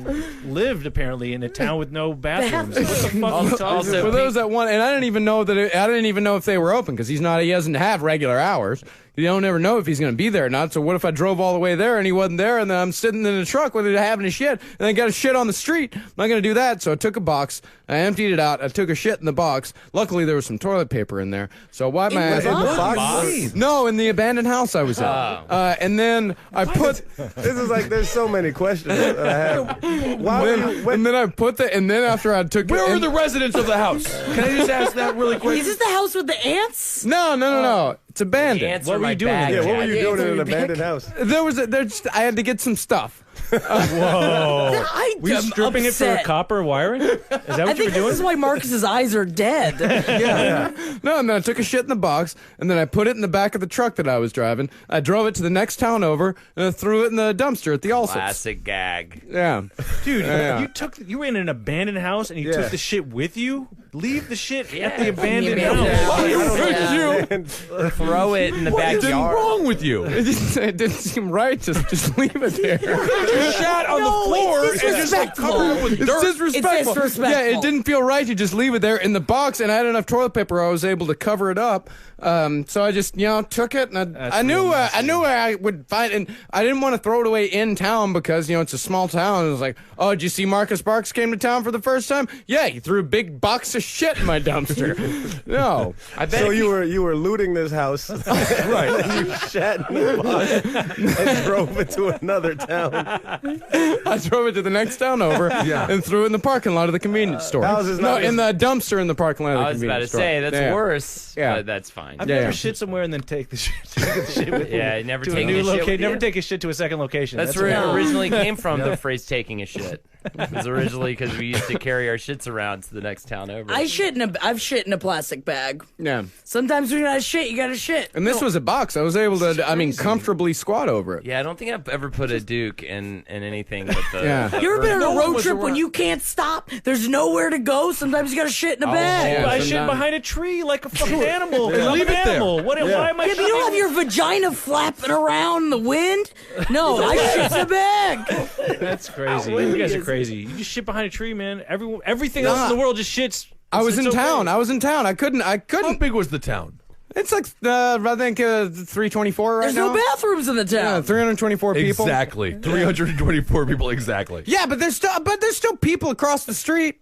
lived apparently in a town with no bathrooms. What the fuck are you talking For about? those that want, and I didn't even know if they were open because he doesn't have regular hours. You don't ever know if he's going to be there or not. So what if I drove all the way there and he wasn't there, and then I'm sitting in the truck with it having a shit, and I got a shit on the street? I'm not going to do that. So I took a box, I emptied it out, I took a shit in the box. Luckily there was some toilet paper in there, so I wiped my ass. In the box? No, in the abandoned house I was in. And then I put. This is like there's so many questions that I have. Why were you, And then I put and then after I took. Where it, are the residents of the house? Can I just ask that really quick? Is this the house with the ants? No. It's abandoned. Ants What are were my you doing bag in yeah, what were cat. you doing in an It's abandoned house? I had to get some stuff. Whoa. I'm Were you stripping it for upset. copper wiring? Is that I what you think were doing? this is why Marcus's eyes are dead. No, and then I took a shit in the box, and then I put it in the back of the truck that I was driving. I drove it to the next town over, and I threw it in the dumpster at the Allsup's. Classic gag. Yeah. Dude, Yeah. you were in an abandoned house and you took the shit with you? Leave the shit at the abandoned abandoned house. house. Throw it in the What's backyard. wrong with you? It didn't seem right to just leave it there. You shat on the floor it's and just like disrespectful. covered it with It's dirt. disrespectful. It's disrespectful. Yeah, it didn't feel right to just leave it there in the box, and I had enough toilet paper. I was able to cover it up. So I just, took it, and I knew where I would find, and I didn't want to throw it away in town because it's a small town. It was like, oh, did you see Marcus Sparks came to town for the first time? Yeah, he threw a big box of shit in my dumpster. No, I bet So if you were looting this house, right? And you shat in the box and drove it to another town. I drove it to the next town over and threw it in the parking lot of the convenience store. How's this No, not- in the dumpster in the parking lot of the I was about to convenience store. say that's Yeah. worse. Yeah. But that's fine. I've Yeah, never yeah. shit somewhere and then take the shit with Yeah, you never to a taking new a shit with location. Never you. take a shit to a second location. That's where No. it originally came from, the phrase taking a shit. It was originally because we used to carry our shits around to the next town over. I've shit in a plastic bag. Yeah. Sometimes when you gotta shit, you gotta shit. And this was a box. I was able to, comfortably squat over it. Yeah, I don't think I've ever put a Duke in anything but the... Yeah. You ever been on No a one road was trip when around. you can't stop? There's nowhere to go. Sometimes you gotta shit in a bag. yeah. I shit sometimes- behind a tree like a fucking animal. Yeah. I'm Leave an it there. animal. Why am I Yeah, but you don't have shitting? your vagina flapping around in the wind. No, I shit in a bag. That's crazy. You guys are crazy. You just shit behind a tree, man. Everything else in the world just shits. I was in It's okay. town. I couldn't. How big was the town? It's like, I think, 324 right There's now. no bathrooms in the Yeah, town. 324 people. Exactly. 324 people exactly. Yeah, but there's still people across the street.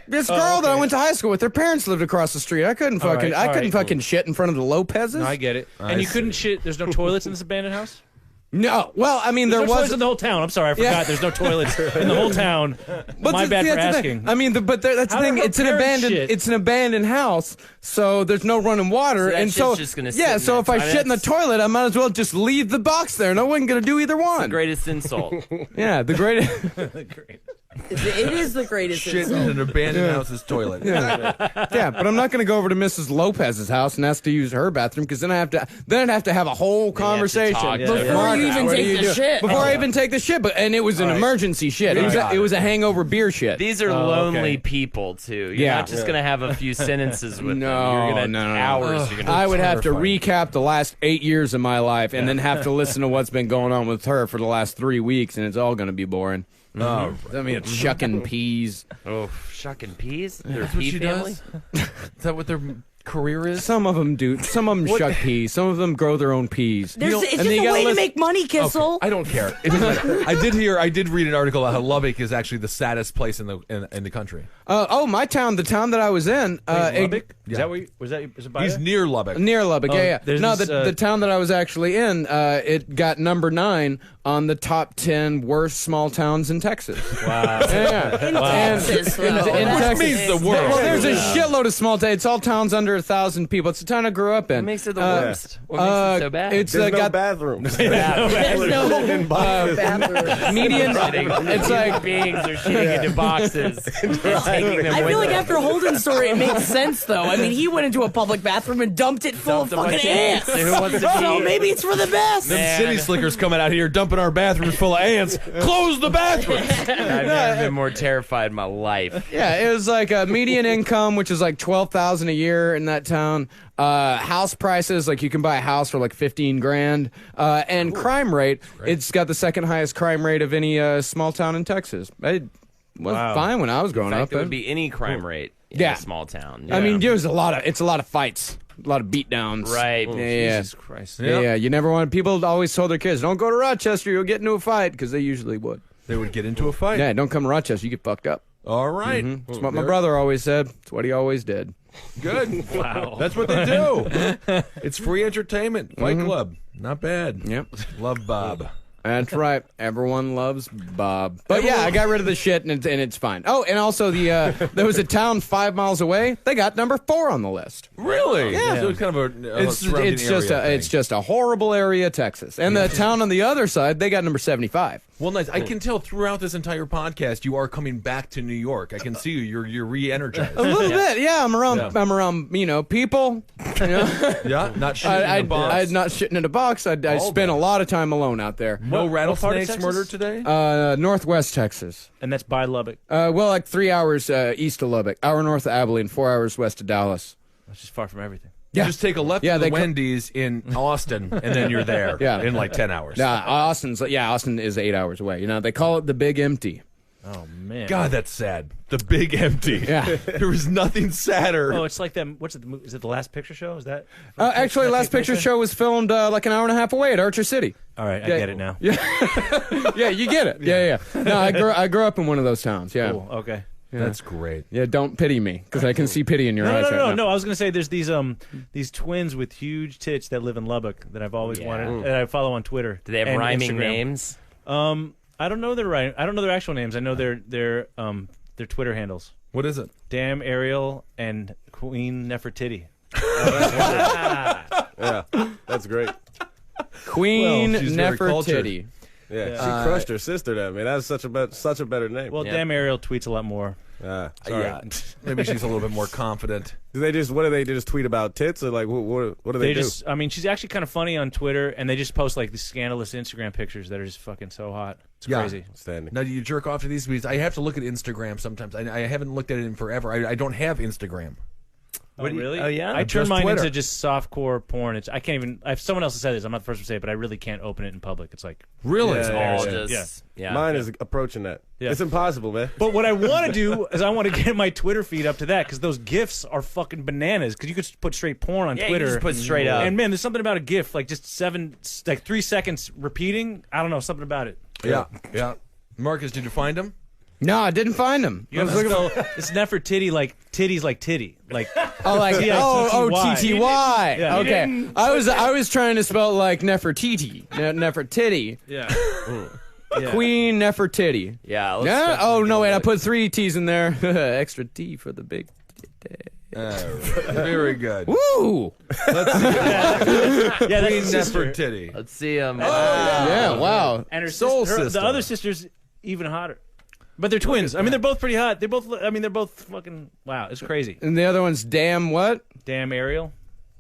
This girl that I went to high school with, their parents lived across the street. I couldn't All fucking, right, all right. fucking shit in front of the Lopez's. No, I get it. And you couldn't shit. There's no toilets in this abandoned house? No, well, I mean, There's there no toilets was. in the whole town. I'm sorry, I forgot. Yeah. There's no toilets in the whole town. But My bad for that's the asking. thing. I mean, that's the How thing. did her It's an parents abandoned. shit? It's an abandoned house, so there's no running water, So that and shit's so just gonna sit yeah. in So there. if I I mean, shit in the that's- toilet, I might as well just leave the box there, and I wasn't gonna do either one. Greatest insult. Yeah, the greatest. It is the greatest Shit in insult. an abandoned house's toilet. Yeah, but I'm not going to go over to Mrs. Lopez's house and ask to use her bathroom because then I'd have to have a whole conversation talk to Before Mark, you even what take do the do? shit. Before I even take the shit, and it was an emergency shit. It was a hangover beer shit. These are lonely people too. You're not just gonna have a few sentences with them. You're gonna hours. You're gonna I would have to terrifying. recap the last 8 years of my life and then have to listen to what's been going on with her for the last 3 weeks, and it's all going to be boring. Oh, I mean, it's shucking peas. Oh, shucking peas. Their that's what pea she family. does? Is that what their career is? Some of them do. Some of them shuck peas. Some of them grow their own peas. It's just and then you a gotta way to listen- make money, Kissel. I don't care. It doesn't matter. I did read an article about how Lubbock is actually the saddest place in the country. My town, the town that I was in. Lubbock? Is that where you, was that? Is it by He's there? near Lubbock. Near Lubbock, yeah. there's No, this, the town that I was actually in, it got number 9 on the top 10 worst small towns in Texas. Wow. Yeah. In Texas, though. in Which Texas. means the worst. Well, there's a shitload of small towns. It's all towns under 1,000 people. It's the town I grew up in. What makes it the worst? What makes it so bad? It's There's no got bathrooms. No bathroom. median. It's like beings are shitting into boxes and taking them I with feel like them. after Holden's story, it makes sense, though. I mean, he went into a public bathroom and dumped it full Dumped a of bunch fucking of ants. ants. Who wants to So be- maybe it's for the best. Them city slickers coming out here dumping our bathrooms full of ants. Close the bathrooms. I've never been more terrified in my life. yeah, it was like a median income, which is like $12,000 a year in that town. House prices, like you can buy a house for like 15 grand. And crime rate, it's got the second highest crime rate of any small town in Texas. It was fine when I was growing In fact, up. there would be any crime rate in Yeah. a small town. I mean, it's a lot of fights, a lot of beatdowns. Right. Yeah. Jesus Christ. Yeah, you never want. People always told their kids, "Don't go to Rochester, you'll get into a fight," because they usually would. They would get into a fight. Yeah, don't come to Rochester, you get fucked up. All right. That's what my brother always said. It's what he always did. Good. Wow. That's what they do. It's free entertainment. Fight Club. Not bad. Yep. Love Bob. That's right. Everyone loves Bob. But yeah, I got rid of the shit, and it's fine. Oh, and also there was a town 5 miles away. They got number 4 on the list. Really? Yeah. So it's kind of a surrounding It's just a horrible area, Texas. And the town on the other side, they got number 75. Well, nice. I can tell throughout this entire podcast you are coming back to New York. I can see you. You're re-energized. A little bit, yeah. I'm around. Yeah. I'm around. People. You know? Yeah, not shitting in a box. I'd not shitting in a box. I spent day. a lot of time alone out there. No What part of rattlesnakes Texas? murdered today? Northwest Texas. And that's by Lubbock. Well, like 3 hours east of Lubbock, hour north of Abilene, 4 hours west of Dallas. That's just far from everything. You just take a left Yeah, to the they co- Wendy's in Austin, and then you're there in like 10 hours. Austin is 8 hours away. You know, they call it the Big Empty. Oh, man. God, that's sad. The Big Empty. Yeah. There was nothing sadder. Oh, it's like them. What's it? Is it the Last Picture Show? Is that? Actually, That Last take place Picture there? Show was filmed like an hour and a half away at Archer City. All right, I Yeah. get it now. Yeah, you get it. Yeah. No, I grew up in one of those towns. Yeah. Cool. Okay. That's great. Yeah, don't pity me, because I can see pity in your eyes right now. No. I was gonna say there's these twins with huge tits that live in Lubbock that I've always wanted, and I follow on Twitter. Do they have and rhyming Instagram. names? I don't know their I don't know their actual names. I know their Twitter handles. What is it? Damn Ariel and Queen Nefertiti. Yeah, that's great. Queen Well, she's very cultured. Nefertiti. Yeah, she crushed her sister. That man, that's such a better name. Well, Damn Ariel tweets a lot more. sorry. Yeah. Maybe she's a little bit more confident. What do they just tweet about tits or like what do they do? Just, I mean, she's actually kind of funny on Twitter, and they just post like these scandalous Instagram pictures that are just fucking so hot. It's crazy. Standing. Now, do you jerk off to these? Because I have to look at Instagram sometimes. I haven't looked at it in forever. I don't have Instagram. Oh, really? Oh, yeah? I turn Just mine Twitter. into just softcore porn. I can't even. If someone else has said this, I'm not the first to say it, but I really can't open it in public. It's like. Really? Yeah, All yeah. just yeah. Mine is approaching that. Yeah. It's impossible, man. But what I want to do is I want to get my Twitter feed up to that because those GIFs are fucking bananas. Because you could put straight porn on Yeah, you Twitter. just put straight up. And man, there's something about a GIF, like just 3 seconds repeating. I don't know, something about it. Yeah. Marcus, did you find him? No, I didn't find him. You have to spell it's Nefertiti like titties like titty. Like Oh, like T-I-T-T-Y. TTY. Yeah. Okay, I was trying to spell it like Nefertiti, Nefertiti, yeah. Yeah. Queen Nefertiti. Yeah. let's Yeah. definitely Oh no, do wait, I that. put 3 T's in there. Extra T for the big. Very good. Woo! Yeah, that's Queen his sister. Nefertiti. Let's see. Yeah. Wow. And her Soul sister, sister. the other sister's even hotter. But they're twins. I mean, they're both pretty hot. They're both fucking wow. It's crazy. And the other one's damn what? Damn Ariel.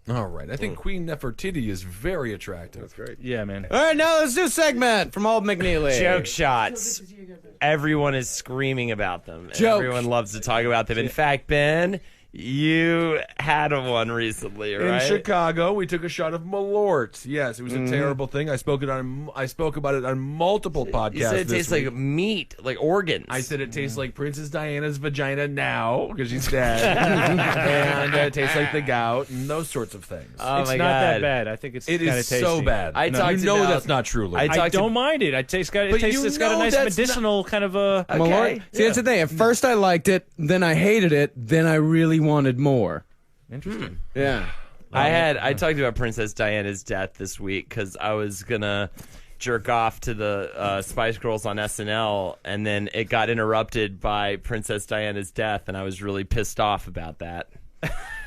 All right. I think Queen Nefertiti is very attractive. That's great. Yeah, man. All right, now let's do a segment from Holden McNeely. Joke shots. Everyone is screaming about them. And Joke. everyone loves to talk about them. In fact, Ben, you had one recently, right? In Chicago, we took a shot of Malort. Yes, it was a terrible thing. I spoke about it on multiple podcasts. You said it this tastes week. like meat, like organs. I said it tastes like Princess Diana's vagina now because she's dead, and it tastes like the gout and those sorts of things. Oh It's my not God. that bad. I think it's It kinda is tasty. so bad. I No, talked you know about- that's not true, Lou. I don't mind it. It's got But you it's got a know nice that's medicinal kind of a. Malort. See, that's the thing. At first I liked it, then I hated it, then I really wanted more. Interesting. Yeah. I talked about Princess Diana's death this week because I was gonna jerk off to the Spice Girls on SNL, and then it got interrupted by Princess Diana's death, and I was really pissed off about that.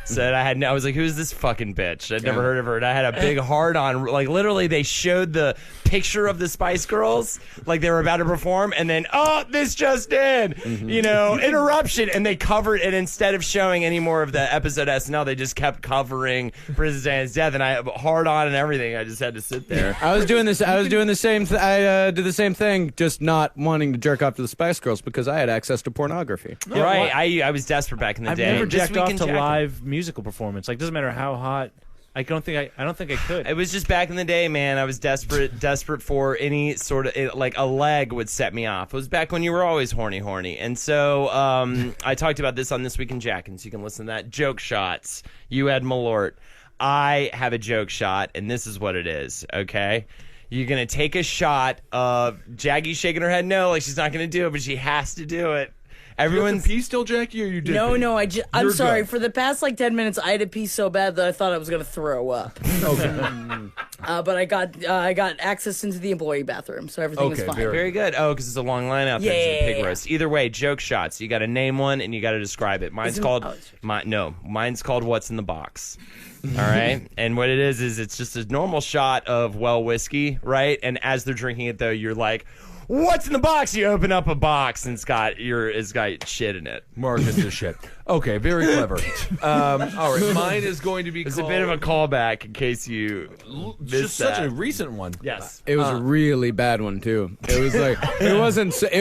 So I was like, "Who's this fucking bitch?" I'd never heard of her, and I had a big hard on. Like literally, they showed the picture of the Spice Girls, like they were about to perform, and then this just in, interruption, and they covered. And instead of showing any more of the episode SNL, they just kept covering Princess Diana's death, and I hard on and everything. I just had to sit there. I was doing this. I was doing the same. I did the same thing, just not wanting to jerk off to the Spice Girls because I had access to pornography. Right? I was desperate back in the I've day. never This jacked week off in to Jack- live musical performance. Like, doesn't matter how hot. I don't think I could. It was just back in the day, man. I was desperate for any sort of like a leg would set me off. It was back when you were always horny, and so I talked about this on This Week in Jackins. You can listen to that. Joke shots. You had Malort. I have a joke shot, and this is what it is. Okay, you're gonna take a shot of Jackie shaking her head no, like she's not gonna do it, but she has to do it. Everyone's pee still, Jackie, or you did? No, pee? I'm You're sorry. good. For the past 10 minutes, I had to pee so bad that I thought I was gonna throw up. Okay. But I got access into the employee bathroom, so everything was Okay, fine. very good. Oh, because it's a long line out there. It's a pig Yeah. roast. Either way, joke shots. You got to name one and you got to describe it. Mine's called. Mine's called What's in the Box. All right, and what it is it's just a normal shot of whiskey, right? And as they're drinking it, though, you're like, "What's in the box?" You open up a box and it's got shit in it. Mark is the shit. Okay, very clever. All right, mine is going to be. It's a bit of a callback in case you It's missed just such that. a recent one. Yes. It was a really bad one too. It was like it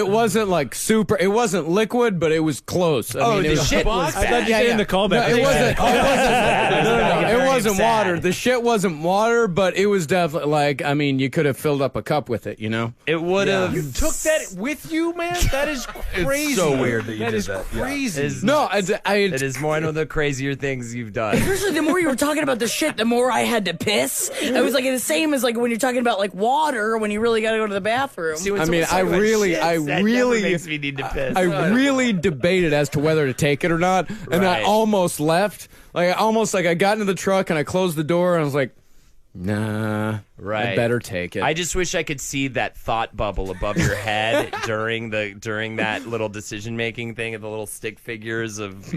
wasn't like super. It wasn't liquid, but it was close. I mean, it the was, shit was I thought you said in the callback. No, it wasn't. Very It wasn't sad. water. The shit wasn't water, but it was definitely like. I mean, you could have filled up a cup with it. You know. It would have. You Took that with you, man? That is crazy. It's so weird that you That did is that. Yeah. crazy. No, It is one of the crazier things you've done. Especially the more you were talking about the shit, the more I had to piss. It was like the same as like when you're talking about like water when you really got to go to the bathroom. See, when I mean, someone's talking about shit, that never really makes me need to piss. I really debated as to whether to take it or not, and I Right. almost left. Like I got into the truck and I closed the door and I was like, nah, Right. I better take it. I just wish I could see that thought bubble above your head during that little decision making thing of the little stick figures of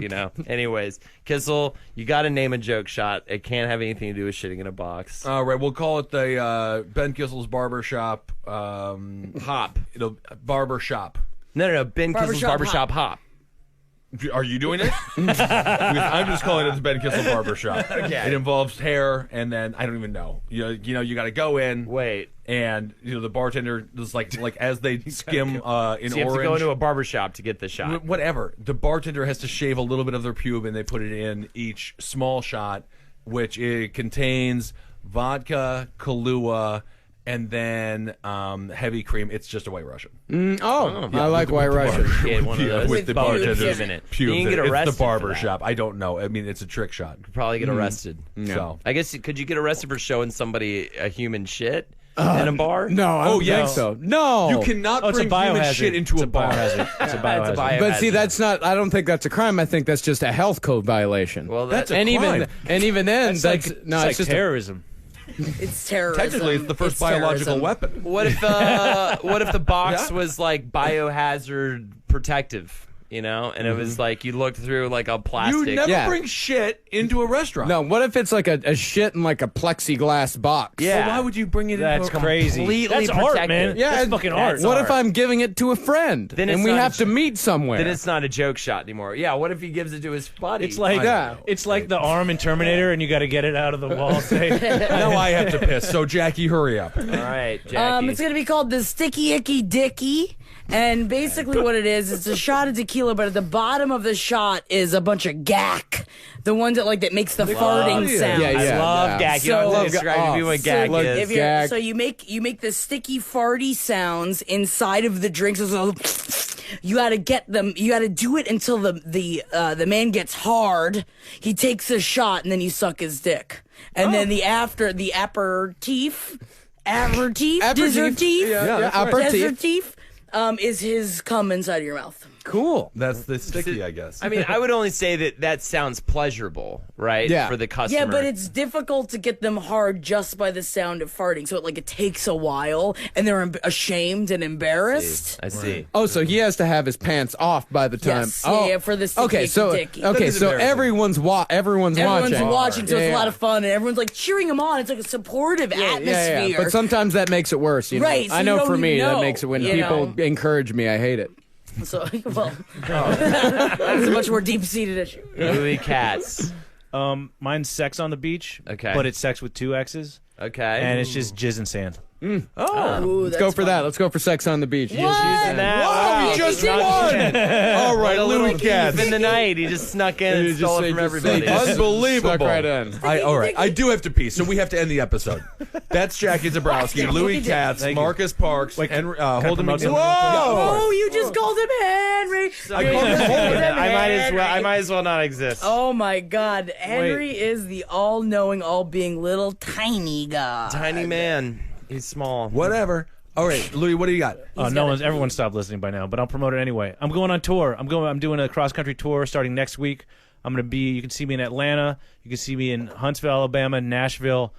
Anyways, Kissel, you got to name a joke shot. It can't have anything to do with shitting in a box. All right, we'll call it the Ben Kissel's Barber Shop Hop. It'll Barber Shop. No. Ben Kissel's Barbershop Hop. Are you doing it? I'm just calling it the Ben Kissel Barber Shop. Okay. It involves hair, and then I don't even know. You got to go in. Wait. And the bartender is like as they skim in So you have to orange. go into a barbershop to get the shot. Whatever. The bartender has to shave a little bit of their pube, and they put it in each small shot, which it contains vodka, Kahlua, and then heavy cream. It's just a White Russian. I like White Russian. Get one of those. with the Bubble bartender's pubes in it. pubes You in can get it. arrested It's the barber for that. shop. I don't know. I mean, it's a trick shot. Probably get arrested. So I guess could you get arrested for showing somebody a human shit in a bar? No, I don't think yes. so. No, you cannot it's a bring human biohazard. shit into It's a bar. biohazard. It's a biohazard. But see, that's not. I don't think that's a crime. I think that's just a health code violation. Well, That's a and crime. even then, that's it's no. like It's just terrorism. It's terrorism. Technically, it's the first It's biological terrorism. weapon. What if the box was like biohazard protective? you know, and it was like you looked through like a plastic. You never bring shit into a restaurant. No, what if it's like a shit in like a plexiglass box? Yeah. Well, why would you bring it That's into a crazy. completely That's art, protected? man. Yeah, That's fucking art. What if I'm giving it to a friend Then and it's we not have a to meet somewhere? Then it's not a joke shot anymore. Yeah, what if he gives it to his buddy? It's like it's like the arm in Terminator, and you got to get it out of the wall. Now I have to piss. So Jackie, hurry up. All right, Jackie. It's gonna be called the Sticky Icky Dicky. And basically what it is, it's a shot of tequila, but at the bottom of the shot is a bunch of gack. The one that makes the farting sound. Yeah, I love yeah. gag. You don't have to describe to me what gag Look, is. If you're, so you make the sticky farty sounds inside of the drinks. So you got to get them. You got to do it until the man gets hard. He takes a shot and then you suck his dick. And then the aperitif, aperitif is his cum inside of your mouth. Cool. That's the sticky, I guess. I mean, I would only say that sounds pleasurable, right? Yeah. For the customer. Yeah, but it's difficult to get them hard just by the sound of farting. So it takes a while, and they're ashamed and embarrassed. I see. Oh, so he has to have his pants off by the time. Yes, oh, yeah, for the sticky okay, so dicky. okay, is so embarrassing. everyone's watching. Everyone's watching, so Yeah, it's a yeah. lot of fun, and everyone's cheering him on. It's like a supportive atmosphere. Yeah. But sometimes that makes it worse. You know? Right, so I you know don't for me even that know, makes it when you people know? encourage me. I hate it. So, well, it's a much more deep-seated issue. Louis Katz. Mine's sex on the beach. Okay. But it's sex with 2 X's. Okay. And it's just jizz and sand. Ooh, Let's go for that. Let's go for sex on the beach. Using that. Wow, he just won! All right, Like a little Louis Katz. thief in the night. He just snuck in and stole it from everybody. Unbelievable. Stuck right in. All right, I do have to pee, so we have to end the episode. That's Jackie Zebrowski, Louis Katz, Marcus Parks, Holden McNeely. Oh, you just called him Henry. I called him Holden. I might as well not exist. Oh my God, Henry is the all-knowing, all-being little tiny guy. Tiny man. He's small. Whatever. All right, Louis, what do you got? Everyone stopped listening by now, but I'll promote it anyway. I'm going on tour. I'm doing a cross-country tour starting next week. You can see me in Atlanta. You can see me in Huntsville, Alabama, Nashville,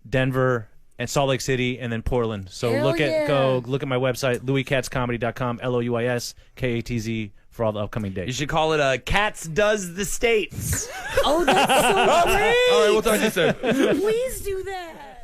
Denver, and Salt Lake City, and then Portland. So Hell look yeah. at my website, louiskatzcomedy.com, LOUISKATZ, for all the upcoming dates. You should call it Katz Does the States. Oh, that's so great. All right, we'll talk to you soon. Please do that.